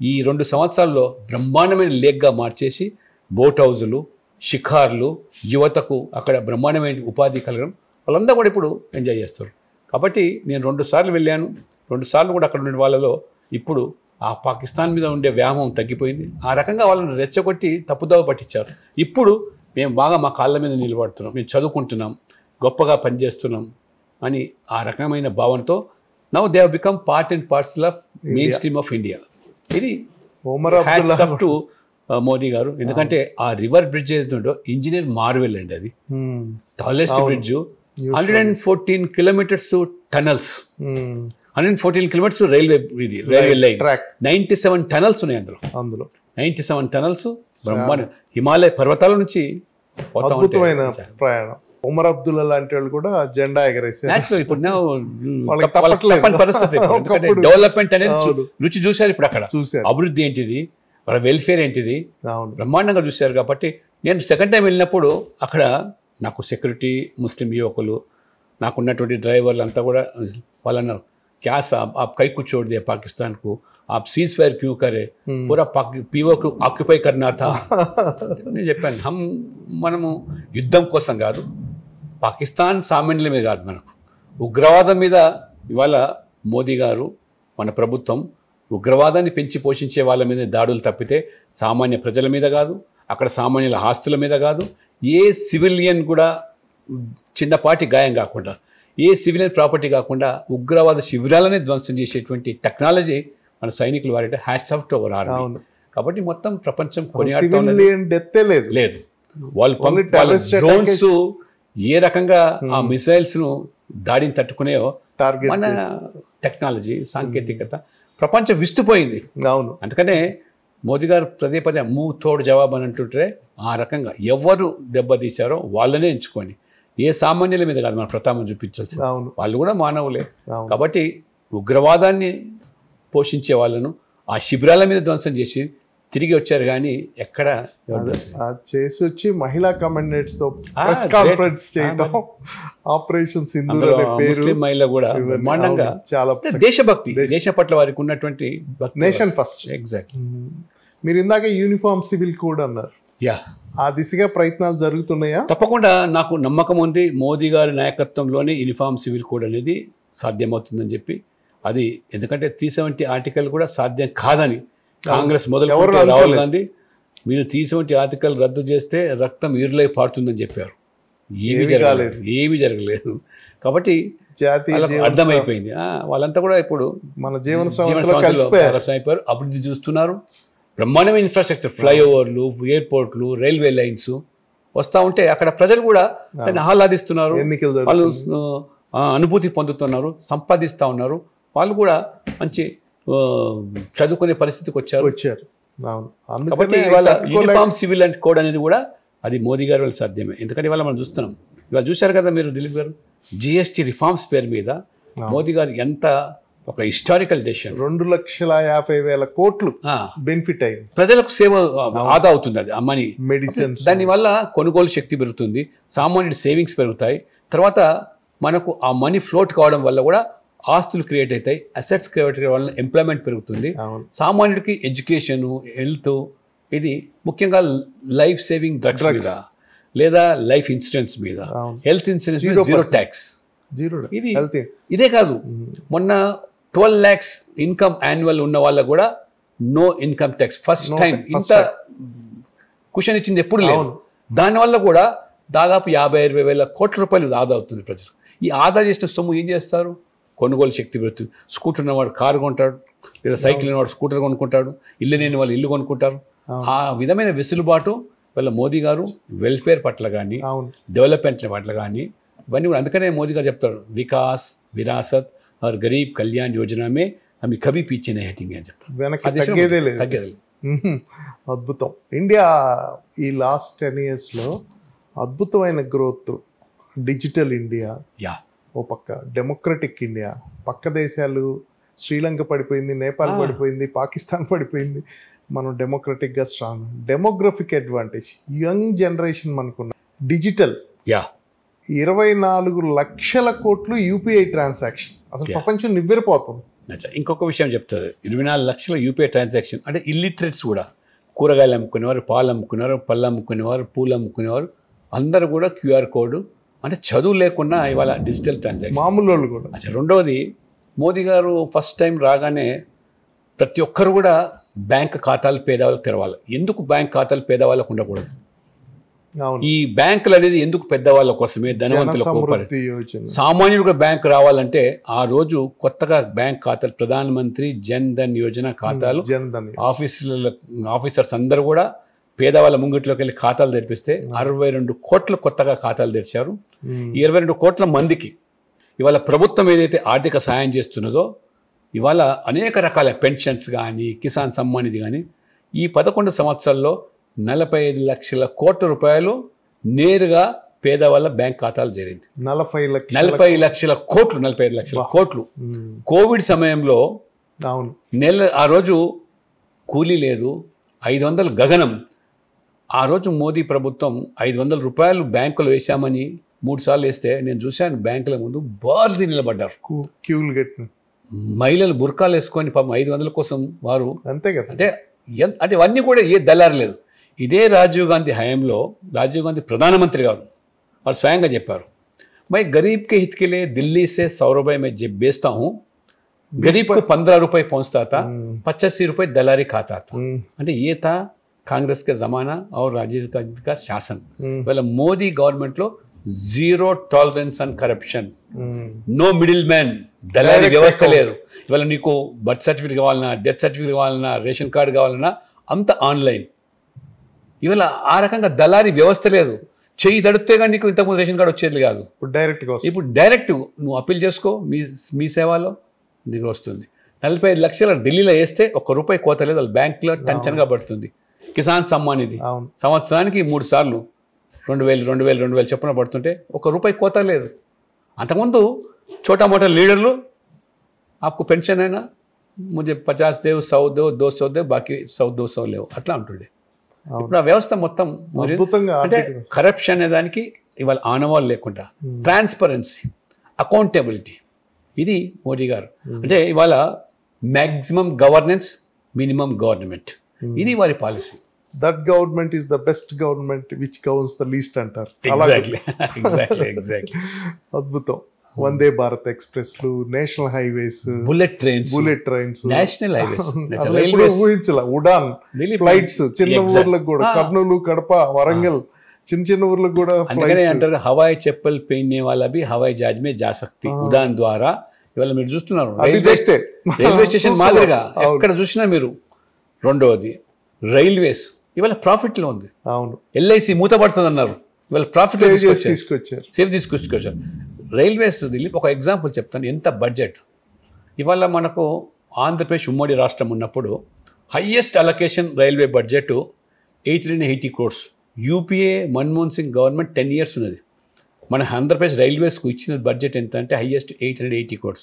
ఈ 2 సంవత్సరాల్లో బ్రహ్మాండమైన లేక్గా మార్చేసి బోట్ హౌజులు, షికార్లు, యువతకు అక్కడ బ్రహ్మాండమైన ఉపాధి కలగడం, వాళ్ళందరూ కూడా ఇప్పుడు ఎంజాయ్ చేస్తారు. కాబట్టి నేను 2 సార్లు వెళ్ళాను. 2 సార్లు కూడా అక్కడ ఉండే వాళ్ళలో ఇప్పుడు ఆ పాకిస్తాన్ మీద ఉండే వ్యామోహం తగ్గిపోయింది. ఆ రకంగా వాళ్ళని రెచ్చగొట్టి తప్పుదోవ పట్టించారు. ఇప్పుడు మేము బాగా మా కాళ్ళ మీద నిలబడుతున్నాం, మేము చదువుకుంటున్నాం, గొప్పగా పనిచేస్తున్నాం అని ఆ రకమైన భావనతో now they have become part and parcel of main stream of India. ఇది హ్యాట్స్ ఆఫ్ టు మోదీ గారు. ఎందుకంటే ఆ రివర్ బ్రిడ్జ్ ఏదో ఇంజనీర్ మార్వెల్ అండి. అది tallest bridge, 114 kilometres tunnels, 114 kilometres railway line, 97 tunnels ఉన్నాయి అందులో 97 టనల్స్. బ్రహ్మాండ హిమాలయ పర్వతాల నుంచి అద్భుతమైన ప్రయాణం. ఉమర్ అబ్దుల్లా లాంటి వాళ్ళు కూడా జెండా ఎగరేసారు. ఇప్పుడు పరిస్థితి డెవలప్మెంట్ అనేది రుచి చూశారు. ఇప్పుడు అక్కడ అభివృద్ధి ఏంటిది, వాళ్ళ వెల్ఫేర్ ఏంటిది బ్రహ్మాండంగా చూశారు. కాబట్టి నేను సెకండ్ టైం వెళ్ళినప్పుడు అక్కడ నాకు సెక్యూరిటీ, ముస్లిం యువకులు, నాకున్నటువంటి డ్రైవర్లు అంతా కూడా వాళ్ళు అన్నారు, क्या साहब आप कई को छोड़ दिया पाकिस्तान को, आप सीज फायर क्यों करे, पूरा पीओ को ఆక్యుపై करना था. నేను చెప్పాను, మనము యుద్ధం కోసం కాదు, పాకిస్తాన్ సామాన్యుల మీద కాదు, మనకు ఉగ్రవాదం మీద ఇవాళ మోదీ గారు మన ప్రభుత్వం ఉగ్రవాదాన్ని పెంచి పోషించే వాళ్ళ మీద దాడులు తప్పితే సామాన్య ప్రజల మీద కాదు, అక్కడ సామాన్యుల ఆస్తుల మీద కాదు, ఏ సివిలియన్ కూడా చిన్నపాటి గాయం కాకుండా, ఏ సివిలియన్ ప్రాపర్టీ కాకుండా ఉగ్రవాద శిబిరాలనే ధ్వంసం చేసేటువంటి టెక్నాలజీ మన సైనికులు వారంటే hats off to hour army. కాబట్టి మొత్తం ప్రపంచం లేదు. వాళ్ళు డ్రోన్స్ ఏ రకంగా ఆ మిసైల్స్ ను దాడిని తట్టుకునేయో మన టెక్నాలజీ, సాంకేతికత ప్రపంచం విస్తుపోయింది. అందుకనే మోదీ గారు పదే పదే మూవ్ తోడు జవాబు అని అంటుంటే ఆ రకంగా ఎవరు దెబ్బతీశారో వాళ్ళనే ఎంచుకొని, ఏ సామాన్యుల మీద కాదు మన ప్రతాపం చూపించాల్సి, వాళ్ళు కూడా మానవులే. కాబట్టి ఉగ్రవాదాన్ని పోషించే వాళ్ళను ఆ శిబిరాల మీద ధ్వంసం చేసి తిరిగి వచ్చారు. కానీ ఎక్కడ చేసి వచ్చి మహిళా కమాండెంట్స్ తో ప్రెస్ కాన్ఫరెన్స్ చేయడం, ఆపరేషన్ సింధూర్ అనే పేరు, ముస్లిం మహిళ కూడా బ్రహ్మాండంగా చాలా దేశభక్తి, దేశం పట్ల వారికి ఉన్నటువంటి నేషన్ ఫస్ట్. ఎగ్జాక్ట్. మీరు ఇందాక యూనిఫామ్ సివిల్ కోడ్ అన్నారు, ఆ దిశగా ప్రయత్నాలు జరుగుతున్నాయా? తప్పకుండా నాకు నమ్మకం ఉంది. మోదీ గారి నాయకత్వంలోనే యూనిఫామ్ సివిల్ కోడ్ అనేది సాధ్యమవుతుందని చెప్పి. అది ఎందుకంటే 370 ఆర్టికల్ కూడా సాధ్యం కాదని కాంగ్రెస్ మొదలు రాహుల్ గాంధీ, మీరు 370 ఆర్టికల్ రద్దు చేస్తే రక్తం ఈరులై పారుతుందని చెప్పారు. ఏమీ జరగలేదు. కాబట్టి అర్థమైపోయింది. వాళ్ళంతా కూడా ఇప్పుడు మన జీవన అయిపోయారు, అభివృద్ధి చూస్తున్నారు. బ్రహ్మాండమైన ఇన్ఫ్రాస్ట్రక్చర్, ఫ్లైఓవర్లు, ఎయిర్పోర్ట్లు, రైల్వే లైన్స్ వస్తూ ఉంటే అక్కడ ప్రజలు కూడా దాన్ని ఆహ్లాదిస్తున్నారు, వాళ్ళు అనుభూతి పొందుతున్నారు, సంపాదిస్తూ ఉన్నారు. వాళ్ళు కూడా మంచి చదువుకునే పరిస్థితికి వచ్చారు. కాబట్టి ఇవాళ యూనిఫామ్ సివిల్ అండ్ కోడ్ అనేది కూడా అది మోదీ గారి వల్ల సాధ్యమే. ఎందుకంటే ఇవాళ మనం చూస్తున్నాం ఇవాళ చూశారు కదా మీరు దిలీప్ గారు, జిఎస్టీ రిఫార్మ్స్ పేరు మీద మోదీ గారు ఎంత ఒక హిస్టారికల్ డెసిషన్. 2,50,000 కోట్లు బెనిఫిట్ అయింది, ప్రజలకు సేవ ఆదా అవుతుంది. అది ఆ మనీ, మెడిసిన్స్, దానివల్ల కొనుగోలు శక్తి పెరుగుతుంది, సామాన్యుడి సేవింగ్స్ పెరుగుతాయి. తర్వాత మనకు ఆ మనీ ఫ్లోట్ కావడం వల్ల కూడా ఆస్తులు క్రియేట్ అవుతాయి, అసెట్స్ క్రియేట్ అవ్వడం వల్ల ఎంప్లాయ్మెంట్ పెరుగుతుంది, సామాన్యుడికి ఎడ్యుకేషన్, హెల్త్, ఇది ముఖ్యంగా లైఫ్ సేవింగ్ డ్రగ్స్ మీద లేదా లైఫ్ ఇన్సూరెన్స్ మీద, హెల్త్ ఇన్సూరెన్స్ మీద 0 ట్యాక్స్. ఇది ఇదే కాదు, మొన్న 12 lakhs ఇన్కమ్ యాన్యువల్ ఉన్న వాళ్ళకు కూడా no income tax first time. ఇంత క్వశ్చన్ ఇచ్చింది ఎప్పుడు లేదు. దానివల్ల కూడా దాదాపు 50,000 కోట్ల రూపాయలు ఆదా అవుతుంది ప్రజలు. ఈ ఆదా చేసిన సొమ్ము ఏం చేస్తారు? కొనుగోలు శక్తి పెడుతుంది. స్కూటర్ ఉన్నవాడు కారు కొంటాడు, లేదా సైకిల్ ఉన్నవాడు స్కూటర్ కొనుక్కుంటాడు, ఇల్లు లేని వాళ్ళు ఇల్లు కొనుక్కుంటారు. ఆ విధమైన వెసులుబాటు వాళ్ళ మోదీ గారు వెల్ఫేర్ పట్ల కానీ, డెవలప్మెంట్ పట్ల కానీ, ఇవన్నీ కూడా. అందుకనే మోదీ గారు చెప్తారు, వికాస్ విరాసత్ और गरीब कल्याण योजना में हम कभी पीछे नहीं हटेंगे అని చెప్తారు. తగ్గేదే లేదు. అద్భుతం. ఇండియా ఈ లాస్ట్ 10 yearsలో అద్భుతమైన గ్రోత్. డిజిటల్ ఇండియా ఓ పక్క, డెమోక్రటిక్ ఇండియా పక్క దేశాలు, శ్రీలంక పడిపోయింది, నేపాల్ పడిపోయింది, పాకిస్తాన్ పడిపోయింది, మనం డెమోక్రటిక్గా strong. Demographic advantage, young generation మనకున్న. డిజిటల్ 24 లక్షల కోట్లు యూపీఐ ట్రాన్సాక్షన్, అసలు ప్రపంచం నివ్వెరపోతుంది. ఇంకొక విషయం చెప్తుంది, 24 లక్షల యూపీఐ ట్రాన్సాక్షన్ అంటే ఇల్లిటరేట్స్ కూడా, కూరగాయలు అమ్ముకునేవారు, పాలు అమ్ముకునేవారు, పళ్ళు అమ్ముకునేవారు, పూలు అమ్ముకునేవారు, అందరూ కూడా QR కోడ్, అంటే చదువు లేకుండా ఇవాళ డిజిటల్ ట్రాన్సాక్షన్, మామూలు వాళ్ళు కూడా. రెండవది, మోదీ గారు ఫస్ట్ టైం రాగానే ప్రతి ఒక్కరు కూడా బ్యాంక్ ఖాతాలు పేదవాళ్ళకు తెరవాలి. ఎందుకు బ్యాంక్ ఖాతాలు పేదవాళ్ళకు ఉండకూడదు? ఈ బ్యాంకులు అనేది ఎందుకు పెద్దవాళ్ళ కోసమే, ధనవంతుల. సామాన్యుడిగా బ్యాంకు రావాలంటే ఆ రోజు కొత్తగా బ్యాంక్ ఖాతాలు, ప్రధానమంత్రి జన్ ధన్ యోజన ఖాతాలు, ఆఫీసర్స్ అందరూ కూడా పేదవాళ్ళ ముంగిట్లోకి వెళ్ళి ఖాతాలు తెరిపిస్తే 62 కోట్ల కొత్తగా ఖాతాలు తెరిచారు. ఈ 22 కోట్ల మందికి ఇవాళ ప్రభుత్వం ఏదైతే ఆర్థిక సాయం చేస్తున్నదో, ఇవాళ అనేక రకాల పెన్షన్స్ కానీ, కిసాన్ సమ్మాన్ నిధి కానీ, ఈ 11 సంవత్సరాల్లో 45 లక్షల కోట్ల రూపాయలు నేరుగా పేదవాళ్ళ బ్యాంక్ ఖాతాలు చేరింది. 45 లక్షల కోట్లు, 45 లక్షల కోట్లు. కోవిడ్ సమయంలో ఆ రోజు కూలీ లేదు, 500 గగనం. ఆ రోజు మోదీ ప్రభుత్వం 500 రూపాయలు బ్యాంకులో వేశామని 3 సార్లు వేస్తే నేను చూశాను, బ్యాంకుల ముందు బార్లు నిలబడ్డారు, క్యూలు కట్టిన మహిళలు బుర్కాలు వేసుకొని పాపం 500 కోసం వారు. అంతే కదా. అంటే ఇవన్నీ కూడా ఏ దళారు లేదు. ఇదే రాజీవ్ గాంధీ హయాంలో, రాజీవ్ గాంధీ ప్రధానమంత్రి గారు వారు స్వయంగా చెప్పారు, मैं गरीब के हित के लिए दिल्ली से 100 रुपये में जब बेचता हूँ, गरीब को 15 रुपये पहुँचता था, 85 रुपये दलारी खाता था. అంటే ये था कांग्रेस के जमाना और राजीव गांधी का शासन. వాళ్ళ మోదీ గవర్నమెంట్లో 0 tolerance on corruption, no middle man, దళారీ వ్యవస్థ లేదు. ఇవాళ నీకు బర్త్ సర్టిఫికేట్ కావాలన్నా, డెత్ సర్టిఫికేట్ కావాలన్నా, రేషన్ కార్డు కావాలన్నా అంత ఆన్లైన్. ఇవాళ ఆ రకంగా దళారీ వ్యవస్థ లేదు. చెయ్యి తడితే కానీ నీకు ఇంతకుముందు రేషన్ కార్డు వచ్చేది కాదు. ఇప్పుడు డైరెక్ట్ నువ్వు అప్పీల్ చేసుకో, మీ సేవలో నీకు వస్తుంది. 45 లక్షల ఢిల్లీలో వేస్తే ₹1 కోత లేదు, వాళ్ళ బ్యాంకులో టెన్షన్గా పడుతుంది. కిసాన్ సమ్మాన్ నిధి సంవత్సరానికి 3 సార్లు 2000 చొప్పున పడుతుంటే ₹1 కోత లేదు. అంతకుముందు छोटा मोटा లీడర్లు आपको పెన్షన్ అయినా मुझे 50 देव 100 देव 200 देव बाकी 100-200 లేవు అట్లా ఉంటుండే. ఇప్పుడు ఆ వ్యవస్థ మొత్తం అంటే కరప్షన్ అనే దానికి ఇవాళ ఆనవాళ్ళు లేకుండా, ట్రాన్స్పరెన్సీ, అకౌంటబిలిటీ, ఇది మోడీ గారు. అంటే ఇవాళ మ్యాక్సిమం గవర్నెన్స్, మినిమం గవర్నమెంట్, ఇది వారి policy. That government is the best government which governs the least అంటారు. అద్భుతం. వందే భారత్ ఎక్స్ప్రెస్లు, national highways, bullet trains, national highways, ఊహించలా. ఉడాన్ ఫ్లైట్స్, చిన్న ఊర్లకు కూడా, కర్నూలు, కడప, వరంగల్, చిన్న ఊర్లకు కూడా అంటారు. హవాయి చెప్పల్ పెయిన్ వాళ్ళ भी हवाई जहाज में जा सकती ఉడాన్ ద్వారా. ఇవాళ మీరు చూస్తున్నారు రైల్వే స్టేషన్ మాదిరిగా ఎక్కడ చూసినా మీరు. రెండవది రైల్వేస్ ఇవాళ ప్రాఫిట్లో ఉంది. అవును, ఎల్ఐసి మూతపడుతుంది అన్నారు, ఇవాళ ప్రాఫిట్ తీసుకొచ్చారు. రైల్వేస్ దిలీప్ ఒక ఎగ్జాంపుల్ చెప్తాను, ఎంత బడ్జెట్. ఇవాళ మనకు ఆంధ్రప్రదేశ్ ఉమ్మడి రాష్ట్రం ఉన్నప్పుడు highest allocation railway budget 880 crores. UPA Manmohan Singh government 10 years ఉన్నది, మన ఆంధ్రప్రదేశ్ రైల్వేస్కు ఇచ్చిన బడ్జెట్ ఎంత అంటే హైయెస్ట్ 880 crores.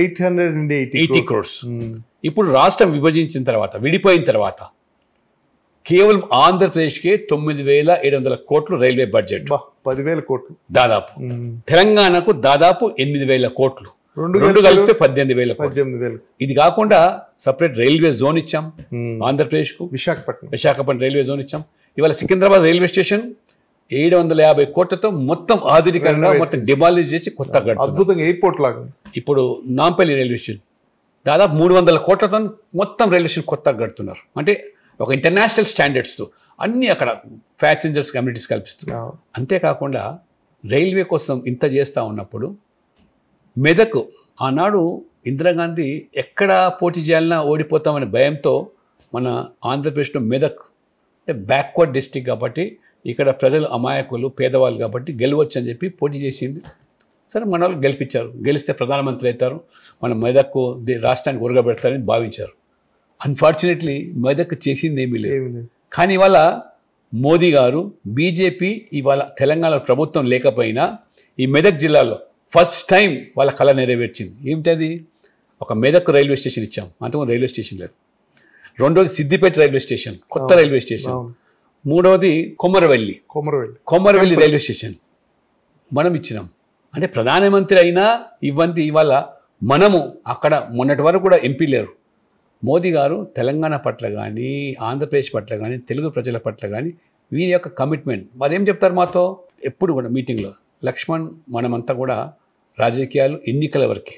880 crores. ఇప్పుడు రాష్ట్రం విభజించిన తర్వాత విడిపోయిన తర్వాత కేవలం ఆంధ్రప్రదేశ్కే 9,700 కోట్లు రైల్వే బడ్జెట్. 10,000 కోట్లు దాదాపు. తెలంగాణకు దాదాపు 8,000 కోట్లు. రెండు కలిపితే 18,000. ఇది కాకుండా సపరేట్ రైల్వే జోన్ ఇచ్చాం ఆంధ్రప్రదేశ్కు. విశాఖపట్నం రైల్వే జోన్ ఇచ్చాం. ఇవాళ సికింద్రాబాద్ రైల్వే స్టేషన్ 750 కోట్లతో మొత్తం ఆధునికంగా మొత్తం డిమాలిష్ చేసి కొత్త అద్భుతంగా ఎయిర్పోర్ట్ లాగా. ఇప్పుడు నాంపల్లి రైల్వే స్టేషన్ దాదాపు 300 కోట్లతో మొత్తం రైల్వే స్టేషన్ కొత్తగా కడుతున్నారు. అంటే ఒక ఇంటర్నేషనల్ స్టాండర్డ్స్తో అన్ని అక్కడ ప్యాసింజర్స్ కమ్యూనిటీస్ కల్పిస్తున్నారు. అంతేకాకుండా రైల్వే కోసం ఇంత చేస్తూ ఉన్నప్పుడు మెదక్ ఆనాడు ఇందిరాగాంధీ ఎక్కడ పోటీ చేయాలన్నా ఓడిపోతామనే భయంతో మన ఆంధ్రప్రదేశ్లో మెదక్ అంటే బ్యాక్వర్డ్ డిస్టిక్ కాబట్టి ఇక్కడ ప్రజలు అమాయకులు పేదవాళ్ళు కాబట్టి గెలవచ్చు అని చెప్పి పోటీ చేసింది. సరే మన వాళ్ళు గెలిపించారు. గెలిస్తే ప్రధానమంత్రి అవుతారు, మన మెదక్కు రాష్ట్రానికి ఉరగబెడతారని భావించారు. అన్ఫార్చునేట్లీ మెదక్ చేసింది ఏమీ లేదు. కానీ ఇవాళ మోదీ గారు బీజేపీ ఇవాళ తెలంగాణ ప్రభుత్వం లేకపోయినా ఈ మెదక్ జిల్లాలో ఫస్ట్ టైం వాళ్ళ కళ నెరవేర్చింది. ఏమిటది? ఒక మెదక్ రైల్వే స్టేషన్ ఇచ్చాం. అంతకుముందు రైల్వే స్టేషన్ లేదు. రెండోది సిద్దిపేట రైల్వే స్టేషన్, కొత్త రైల్వే స్టేషన్. మూడవది కొమరవెల్లి రైల్వే స్టేషన్ మనం ఇచ్చినాం. అంటే ప్రధానమంత్రి అయినా ఇవ్వండి. ఇవాళ మనము అక్కడ మొన్నటి వరకు కూడా ఎంపీ లేరు. మోదీ గారు తెలంగాణ పట్ల కానీ ఆంధ్రప్రదేశ్ పట్ల కానీ తెలుగు ప్రజల పట్ల కానీ వీరి యొక్క కమిట్మెంట్ మరి ఏం చెప్తారు మాతో ఎప్పుడు కూడా మీటింగ్లో, లక్ష్మణ్ మనమంతా కూడా రాజకీయాలు ఎన్నికల వరకే,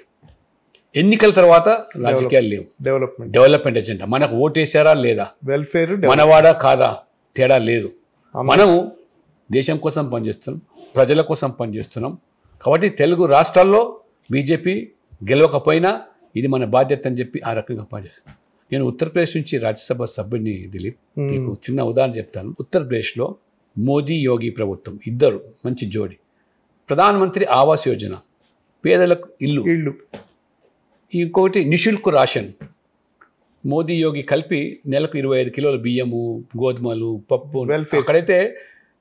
ఎన్నికల తర్వాత రాజకీయాలు లేవు, డెవలప్మెంట్ ఎజెండా. మనకు ఓటేసారా లేదా, వెల్ఫేర్ మనవాడా కాదా తేడా లేదు. మనము దేశం కోసం పనిచేస్తున్నాం, ప్రజల కోసం పనిచేస్తున్నాం. కాబట్టి తెలుగు రాష్ట్రాల్లో బీజేపీ గెలవకపోయినా ఇది మన బాధ్యత అని చెప్పి ఆ రకంగా పనిచేస్తాను. నేను ఉత్తరప్రదేశ్ నుంచి రాజ్యసభ సభ్యుని దిలీప్. మీకు చిన్న ఉదాహరణ చెప్తాను. ఉత్తరప్రదేశ్లో మోదీ యోగి ప్రభుత్వం ఇద్దరు మంచి జోడి. ప్రధానమంత్రి ఆవాస్ యోజన, పేదలకు ఇల్లు. ఇంకొకటి నిశుల్క్ రాషన్. మోదీ యోగి కలిపి నెలకు 25 కిలోల బియ్యము, గోధుమలు, పప్పు. అక్కడైతే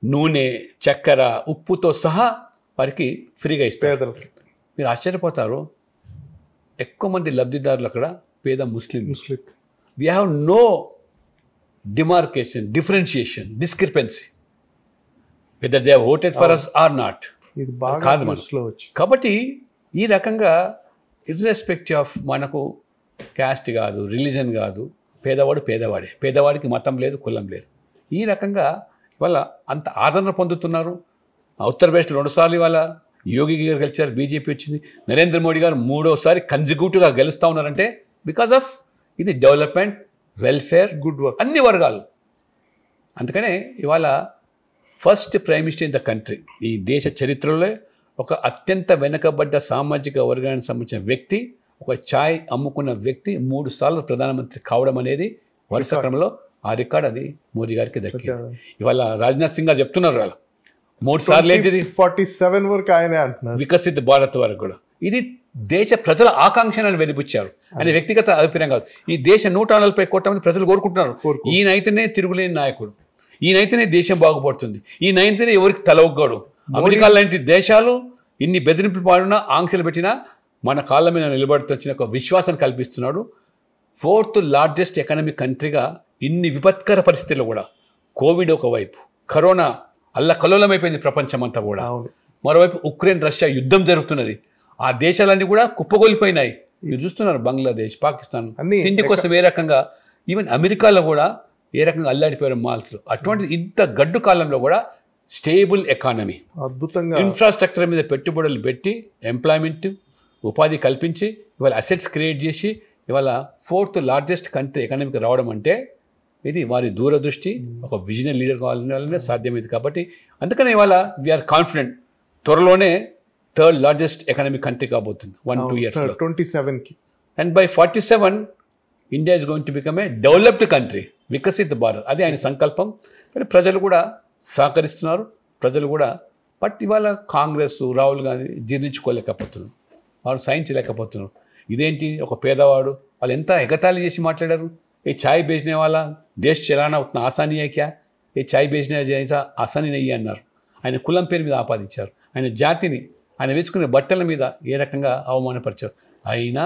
నూనె, చక్కెర, ఉప్పుతో సహా వారికి ఫ్రీగా ఇస్తారు. మీరు ఆశ్చర్యపోతారు, ఎక్కువ మంది లబ్ధిదారులు అక్కడ పేద ముస్లిం. We have no demarcation, differentiation, discrepancy whether they have voted for us or not. కాదు కాబట్టి ఈ రకంగా ఇర్రెస్పెక్టివ్ ఆఫ్ మనకు క్యాస్ట్ కాదు, రిలీజన్ కాదు, పేదవాడు పేదవాడే. పేదవాడికి మతం లేదు, కులం లేదు. ఈ రకంగా ఇవాళ అంత ఆదరణ పొందుతున్నారు. ఉత్తరప్రదేశ్లో 2 సార్లు ఇవాళ యోగి గారు గెలిచారు, బీజేపీ వచ్చింది. నరేంద్ర మోడీ గారు 3వసారి కన్జిక్యూటివ్గా గెలుస్తూ ఉన్నారంటే బికాస్ ఆఫ్ ఇది డెవలప్మెంట్, వెల్ఫేర్, గుడ్ వర్క్, అన్ని వర్గాలు. అందుకనే ఇవాళ first prime minister in the country, ఈ దేశ చరిత్రలో ఒక అత్యంత వెనుకబడ్డ సామాజిక వర్గానికి సంబంధించిన వ్యక్తి, ఒక ఛాయ్ అమ్ముకున్న వ్యక్తి 3 సార్లు ప్రధానమంత్రి కావడం అనేది వరుస క్రమంలో ఆ రికార్డ్ అది మోదీ గారికి దక్కింది. ఇవాళ రాజ్నాథ్ సింగ్ గారు చెప్తున్నారు వాళ్ళు 3 సార్లు ఏంటిది 47 వరకు ఆయనే అంటున్నారు, వికసిత్ భారత్ వరకు కూడా. ఇది దేశ ప్రజల ఆకాంక్షలను వెలిబుచ్చారు అనే వ్యక్తిగత అభిప్రాయం కాదు. ఈ దేశ 140 కోట్ల మంది ప్రజలు కోరుకుంటున్నారు. ఈయనైతేనే తిరుగులేని నాయకుడు, ఈయనైతేనే దేశం బాగుపడుతుంది, ఈయనైతేనే ఎవరికి తలొగ్గాడు. అమెరికా లాంటి దేశాలు ఇన్ని బెదిరింపులు పాడినా, ఆంక్షలు పెట్టినా మన కాళ్ళ మీద నిలబడుతొచ్చిన ఒక విశ్వాసం కల్పిస్తున్నాడు. 4th లార్జెస్ట్ ఎకనామిక్ కంట్రీగా ఇన్ని విపత్కర పరిస్థితుల్లో కూడా, కోవిడ్ ఒకవైపు, కరోనా అల్లకల్లోలమైపోయింది ప్రపంచం అంతా కూడా, మరోవైపు ఉక్రెయిన్ రష్యా యుద్ధం జరుగుతున్నది, ఆ దేశాలన్నీ కూడా కుప్పగొలిపోయినాయి. మీరు చూస్తున్నారు బంగ్లాదేశ్, పాకిస్తాన్ తిండి కోసం ఏ రకంగా, ఈవెన్ అమెరికాలో కూడా ఏ రకంగా అల్లాడిపోయారు మాల్స్లో. అటువంటి ఇంత గడ్డు కాలంలో కూడా స్టేబుల్ ఎకానమీ, అద్భుతంగా ఇన్ఫ్రాస్ట్రక్చర్ మీద పెట్టుబడులు పెట్టి ఎంప్లాయ్మెంట్, ఉపాధి కల్పించి ఇవాళ అసెట్స్ క్రియేట్ చేసి ఇవాళ 4th లార్జెస్ట్ కంట్రీ ఎకానమీకి రావడం అంటే ఇది వారి దూరదృష్టి, ఒక విజనరీ లీడర్ కావాలనే సాధ్యమైంది. కాబట్టి అందుకనే ఇవాళ వీఆర్ కాన్ఫిడెంట్ త్వరలోనే 3rd లార్జెస్ట్ ఎకనామిక్ కంట్రీ కాబోతుంది 1-2 years 27కి. And by 47 India is going to become a developed country, Viksit Bharat. అది ఆయన సంకల్పం. కానీ ప్రజలు కూడా సహకరిస్తున్నారు, ప్రజలు కూడా. బట్ ఇవాళ కాంగ్రెస్, రాహుల్ గాంధీ జీర్ణించుకోలేకపోతున్నారు, వారు సహించలేకపోతున్నారు. ఇదేంటి ఒక పేదవాడు, వాళ్ళు ఎంత ఎగతాళి చేసి మాట్లాడారు. ఏ ఛాయ్ బేచనే వాళ్ళ దేశ్ చలానా ఉత్నా ఆసానీ है क्या, ఏ ఛాయ్ బేచనే ఆసానీ నయ్యి అన్నారు. ఆయన కులం పేరు మీద ఆపాదించారు. ఆయన జాతిని, ఆయన వేసుకునే బట్టల మీద ఏ రకంగా అవమానపరిచారు. అయినా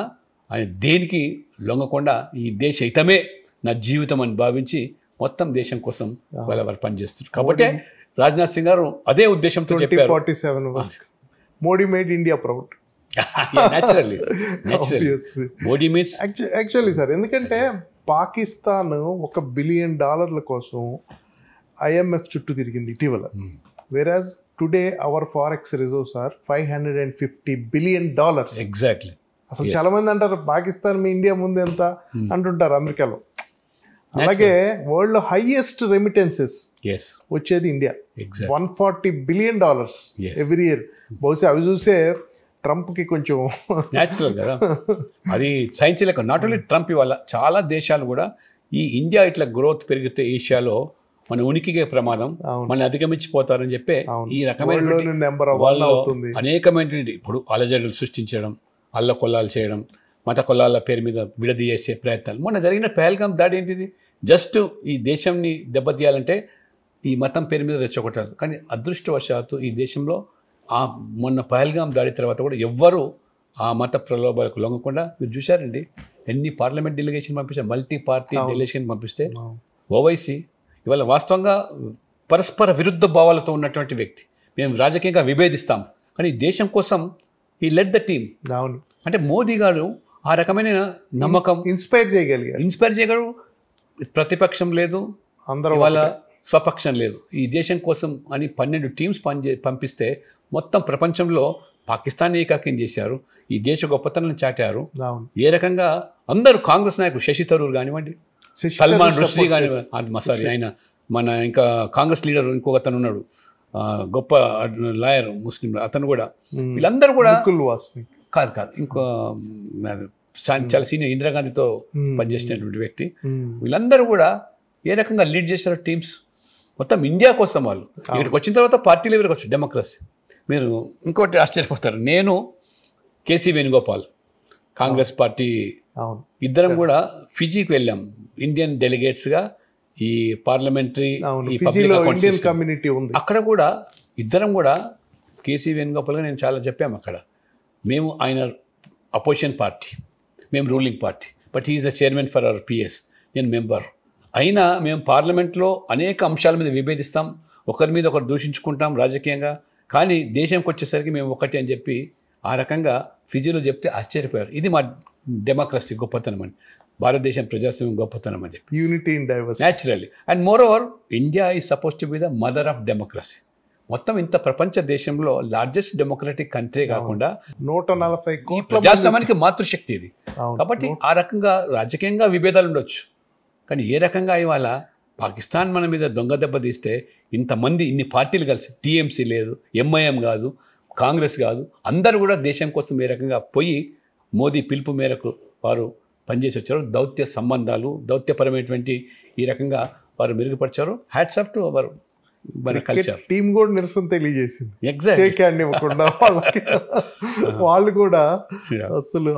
ఆయన దేనికి లొంగకుండా ఈ దేశ హితమే నా జీవితం అని భావించి మొత్తం దేశం కోసం వాళ్ళు పనిచేస్తారు. కాబట్టి రాజ్నాథ్ సింగ్ గారు అదే ఉద్దేశంతో చెప్పారు 2047 Modi made India proud. Modi means actually sir, ఎందుకంటే పాకిస్తాన్ $1 బిలియన్ కోసం IMF చుట్టూ తిరిగింది ఇటీవల. Whereas today our forex reserves are $550 billion. Exactly. అసలు చాలా మంది అంటారు పాకిస్తాన్ మీ ఇండియా ముందు ఎంత అంటుంటారు అమెరికాలో. అలాగే వరల్డ్ లో హైయెస్ట్ రెమిటెన్సెస్ వచ్చేది ఇండియా, $140 బిలియన్ ఎవ్రీ ఇయర్. బహుశా అవి చూసే ట్రంప్ కి కొంచెం న్యాచురల్ కదా అది సైన్స్. నాట్ ఓన్లీ ట్రంప్, ఇవాళ చాలా దేశాలు కూడా ఈ ఇండియా ఇట్లా గ్రోత్ పెరిగితే ఏషియాలో మన ఉనికికే ప్రమాదం, మన అధిగమించిపోతారని చెప్పే ఈ రకమైన అనేకమైనటువంటి ఇప్పుడు అలజడులు సృష్టించడం, అల్ల కొల్లాలు చేయడం, మత కొల్లాల పేరు మీద విడదీసే ప్రయత్నాలు. మొన్న జరిగిన పహల్గాం దాడి ఏంటిది? జస్ట్ ఈ దేశంని దెబ్బతీయాలంటే ఈ మతం పేరు మీద రెచ్చగొట్టారు. కానీ అదృష్టవశాత్తు ఈ దేశంలో ఆ మొన్న పహల్గాం దాడి తర్వాత కూడా ఎవ్వరూ ఆ మత ప్రలోభాలకు లొంగకుండా మీరు చూశారండి. ఎన్ని పార్లమెంట్ డెలిగేషన్ పంపిస్తారు, మల్టీ పార్టీ డెలిగేషన్ పంపిస్తే ఓవైసీ ఇవాళ వాస్తవంగా పరస్పర విరుద్ధ భావాలతో ఉన్నటువంటి వ్యక్తి. మేము రాజకీయంగా విభేదిస్తాం, కానీ దేశం కోసం ఈ లెడ్ ద టీమ్. అంటే మోదీ గారు ఆ రకమైన నమ్మకం ఇన్స్పైర్ చేయగలరు. ప్రతిపక్షం లేదు, వాళ్ళ స్వపక్షం లేదు. ఈ దేశం కోసం అని 12 టీమ్స్ పంపిస్తే మొత్తం ప్రపంచంలో పాకిస్తాన్ ఏకాకిం చేశారు, ఈ దేశ గొప్పతనాన్ని చాటారు. ఏ రకంగా అందరూ కాంగ్రెస్ నాయకులు, శశి థరూర్ కానివ్వండి, సల్మాన్ రుష్దీ కానివ్వండి, సారీ ఆయన మన ఇంకా కాంగ్రెస్ లీడర్ ఇంకొక అతను ఉన్నాడు, గొప్ప లాయర్ ముస్లిం, అతను కూడా, వీళ్ళందరూ కూడా కాదు ఇంకో చాలా సీనియర్ ఇందిరాగాంధీతో పనిచేసినటువంటి వ్యక్తి. వీళ్ళందరూ కూడా ఏ రకంగా లీడ్ చేశారు టీమ్స్ మొత్తం ఇండియా కోసం. వాళ్ళు ఇక్కడికి వచ్చిన తర్వాత పార్టీలు ఎవరికి వచ్చు డెమోక్రసీ. మీరు ఇంకోటి ఆశ్చర్యపోతారు, నేను కేసీ వేణుగోపాల్ కాంగ్రెస్ పార్టీ ఇద్దరం కూడా ఫిజీకి వెళ్ళాం ఇండియన్ డెలిగేట్స్గా. ఈ పార్లమెంటరీ కమ్యూనిటీ ఉంది అక్కడ కూడా. ఇద్దరం కూడా కేసీ వేణుగోపాల్గా నేను చాలా చెప్పాము అక్కడ. మేము ఆయన అపోజిషన్ పార్టీ, మేము ruling party, but he's the chairman for our PS, నేను మెంబర్. అయినా మేము పార్లమెంట్లో అనేక అంశాల మీద విభేదిస్తాం, ఒకరి మీద ఒకరు దూషించుకుంటాం రాజకీయంగా, కానీ దేశంకి వచ్చేసరికి మేము ఒకటి అని చెప్పి ఆ రకంగా ఫిజీలో చెప్తే ఆశ్చర్యపోయారు. ఇది మా డెమోక్రసీ గొప్పతనం అని, భారతదేశం ప్రజాస్వామ్యం గొప్పతనం అని చెప్పి. Unity in diversity naturally. And more over India is suppose to be the mother of democracy. మొత్తం ఇంత ప్రపంచ దేశంలో లార్జెస్ట్ డెమోక్రటిక్ కంట్రీ కాకుండా 140 కోట్ల ప్రజాస్వామ్యానికి మాతృశక్తి ఇది. కాబట్టి ఆ రకంగా రాజకీయంగా విభేదాలు ఉండొచ్చు, కానీ ఏ రకంగా ఇవాళ పాకిస్తాన్ మన మీద దొంగ దెబ్బ తీస్తే ఇంతమంది ఇన్ని పార్టీలు కలిసి, TMC లేదు, MIM కాదు, కాంగ్రెస్ కాదు, అందరూ కూడా దేశం కోసం ఏ రకంగా పోయి మోదీ పిలుపు మేరకు వారు పనిచేసి వచ్చారు. దౌత్య సంబంధాలు, దౌత్యపరమైనటువంటి ఈ రకంగా వారు మెరుగుపరిచారు. Hats off to our culture. Team కూడా నిరసన తెలియజేసింది, ఎగ్జాక్ట్లీ. వాళ్ళు కూడా అసలు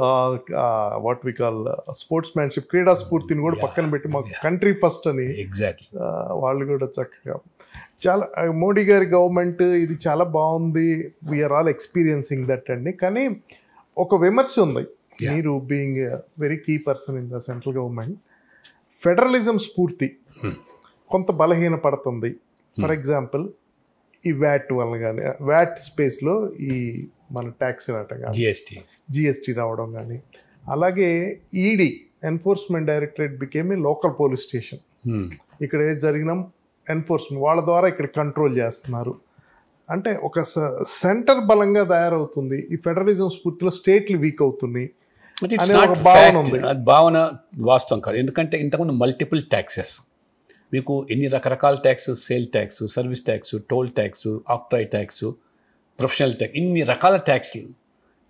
what we call sportsmanship, క్రీడా స్ఫూర్తిని కూడా పక్కన పెట్టి మాకు కంట్రీ ఫస్ట్ అని వాళ్ళు కూడా చక్కగా చాలా. మోడీ గారి గవర్నమెంట్ ఇది చాలా బాగుంది, వీఆర్ ఆల్ ఎక్స్పీరియన్సింగ్ దట్ అండి. కానీ ఒక విమర్శ ఉంది, మీరు being very key person in the central government, federalism స్ఫూర్తి కొంత బలహీన పడుతుంది. ఫర్ ఎగ్జాంపుల్ ఈ వ్యాట్ వల్ల కానీ, వ్యాట్ స్పేస్లో ఈ మన ట్యాక్స్ రావటం కానీ, జిఎస్టీ రావడం కానీ, అలాగే ED enforcement directorate became a local police station. ఇక్కడ ఏది జరిగినా ఎన్ఫోర్స్మెంట్ వాళ్ళ ద్వారా ఇక్కడ కంట్రోల్ చేస్తున్నారు. అంటే ఒక సెంటర్ బలంగా తయారవుతుంది. ఈ ఫెడరలిజం స్ఫూర్తిలో స్టేట్లు వీక్ అవుతున్నాయి అనే ఒక భావన ఉంది. భావన వాస్తవం కాదు, ఎందుకంటే ఇంతకుముందు మల్టిపుల్ ట్యాక్సెస్, మీకు ఎన్ని రకరకాల tax, sale tax, service tax, toll tax, octroi tax, professional tax, ఇన్ని రకాల ట్యాక్స్లు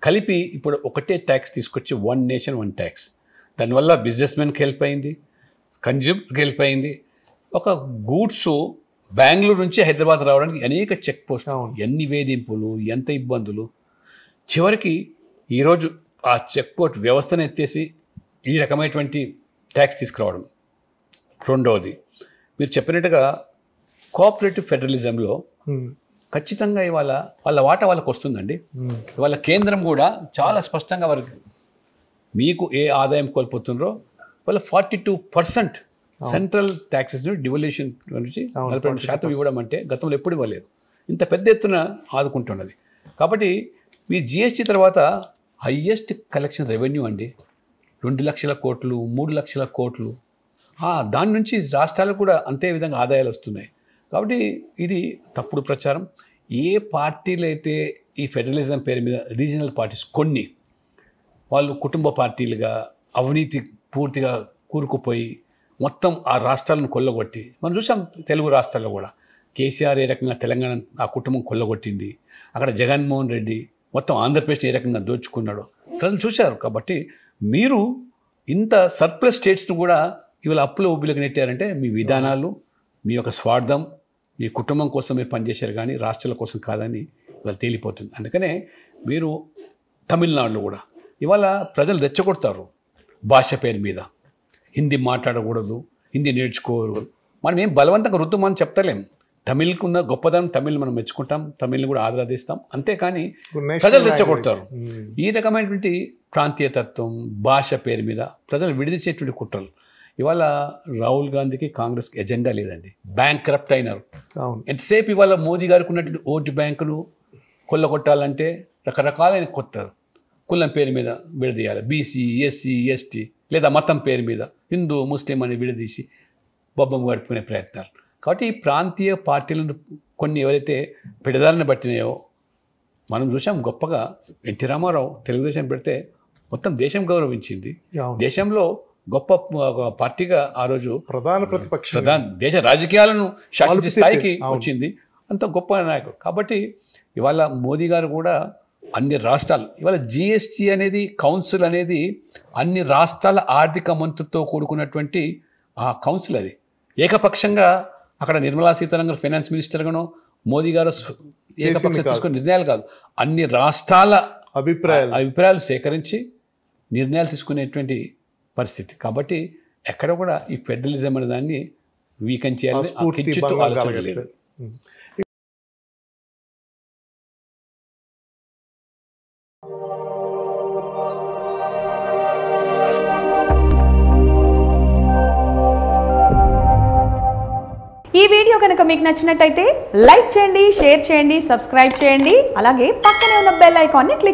కలిపి ఇప్పుడు ఒకటే ట్యాక్స్ తీసుకొచ్చి వన్ నేషన్ వన్ ట్యాక్స్. దానివల్ల బిజినెస్ మెన్కి హెల్ప్ అయింది, కన్జ్యూమర్కి హెల్ప్ అయింది. ఒక గూడ్స్ బెంగళూరు నుంచి హైదరాబాద్ రావడానికి అనేక చెక్ పోస్ట్, ఎన్ని వేధింపులు, ఎంత ఇబ్బందులు. చివరికి ఈరోజు ఆ చెక్ పోస్ట్ వ్యవస్థను ఎత్తేసి ఈ రకమైనటువంటి ట్యాక్స్ తీసుకురావడం. రెండవది మీరు చెప్పినట్టుగా కోఆపరేటివ్ ఫెడరలిజంలో ఖచ్చితంగా ఇవాళ వాళ్ళ వాటా వాళ్ళకి వస్తుందండి. ఇవాళ కేంద్రం కూడా చాలా స్పష్టంగా వారికి మీకు ఏ ఆదాయం కోల్పోతుండ్రో వాళ్ళ 42% సెంట్రల్ ట్యాక్సెస్ డివల్యూషన్ నుంచి 42% ఇవ్వడం అంటే గతంలో ఎప్పుడు ఇవ్వలేదు. ఇంత పెద్ద ఎత్తున ఆదుకుంటున్నది. కాబట్టి మీ జిఎస్టీ తర్వాత హయ్యెస్ట్ కలెక్షన్ రెవెన్యూ అండి, 2 లక్షల కోట్లు, 3 లక్షల కోట్లు. దాని నుంచి రాష్ట్రాలకు కూడా అంతే విధంగా ఆదాయాలు వస్తున్నాయి. కాబట్టి ఇది తప్పుడు ప్రచారం. ఏ పార్టీలు అయితే ఈ ఫెడరలిజం పేరు మీద రీజనల్ పార్టీస్ కొన్ని వాళ్ళు కుటుంబ పార్టీలుగా అవినీతి పూర్తిగా కూరుకుపోయి మొత్తం ఆ రాష్ట్రాలను కొల్లగొట్టి మనం చూసాం. తెలుగు రాష్ట్రాల్లో కూడా కేసీఆర్ ఏ రకంగా తెలంగాణ ఆ కుటుంబం కొల్లగొట్టింది, అక్కడ జగన్మోహన్ రెడ్డి మొత్తం ఆంధ్రప్రదేశ్ ఏ రకంగా దోచుకున్నాడో ప్రజలు చూశారు. కాబట్టి మీరు ఇంత సర్ప్లస్ స్టేట్స్ను కూడా ఇవాళ అప్పుల ఊబిలోకి నెట్టారంటే మీ విధానాలు, మీ యొక్క స్వార్థం, మీ కుటుంబం కోసం మీరు పనిచేశారు కానీ రాష్ట్రాల కోసం కాదని ఇవాళ తేలిపోతుంది. అందుకనే మీరు తమిళనాడులో కూడా ఇవాళ ప్రజలు రెచ్చగొడతారు భాష పేరు మీద. హిందీ మాట్లాడకూడదు, హిందీ నేర్చుకోరు. మనం ఏం బలవంతంగా రుద్దుమని చెప్తలేం. తమిళ్కున్న గొప్పదనం తమిళ్ మనం మెచ్చుకుంటాం, తమిళ్ని కూడా ఆదరాదిస్తాం. అంతేకాని ప్రజలు రెచ్చగొడతారు. ఈ రకమైనటువంటి ప్రాంతీయతత్వం, భాష పేరు మీద ప్రజలు విడిదించేటువంటి కుట్రలు. ఇవాళ రాహుల్ గాంధీకి కాంగ్రెస్కి ఎజెండా లేదండి. బ్యాంక్ కరప్ట్ అయినారు. ఎంతసేపు ఇవాళ మోదీ గారికి ఉన్నటువంటి ఓటు బ్యాంకులు కొల్లగొట్టాలంటే రకరకాలైన కొత్త కులం పేరు మీద విడదీయాలి. బీసీ, ఎస్సీ, ఎస్టీ లేదా మతం పేరు మీద హిందూ, ముస్లిం అని విడదీసి బొబ్బం గడుపుకునే ప్రయత్నాలు. కాబట్టి ఈ ప్రాంతీయ పార్టీలను కొన్ని ఎవరైతే పెడదారిని పట్టినాయో మనం చూసాం. గొప్పగా ఎన్టీ రామారావు తెలుగుదేశం పెడితే మొత్తం దేశం గౌరవించింది. దేశంలో గొప్ప పార్టీగా ఆ రోజు దేశ రాజకీయాలను శాసించే స్థాయికి వచ్చింది. అంత గొప్ప నాయకుడు. కాబట్టి ఇవాళ మోదీ గారు కూడా అన్ని రాష్ట్రాలు ఇవాళ జిఎస్టీ అనేది కౌన్సిల్ అనేది అన్ని రాష్ట్రాల ఆర్థిక మంత్రితో కూడుకున్నటువంటి ఆ కౌన్సిల్. అది ఏకపక్షంగా అక్కడ నిర్మలా సీతారామన్ గారు ఫైనాన్స్ మినిస్టర్గానో మోదీ గారు ఏకపక్షంగా తీసుకునే నిర్ణయాలు కాదు, అన్ని రాష్ట్రాల అభిప్రాయాలు సేకరించి నిర్ణయాలు తీసుకునేటువంటి పరిస్థితి. కాబట్టి ఎక్కడ కూడా ఈ ఫెడరలిజం అనే దాన్ని వీకెన్ చేయాలని ఆలోచన లేదు. ఈ వీడియో కనుక మీకు నచ్చినట్టయితే లైక్ చేయండి, షేర్ చేయండి, సబ్స్క్రైబ్ చేయండి. అలాగే పక్కనే ఉన్న బెల్ ఐకాన్ని క్లిక్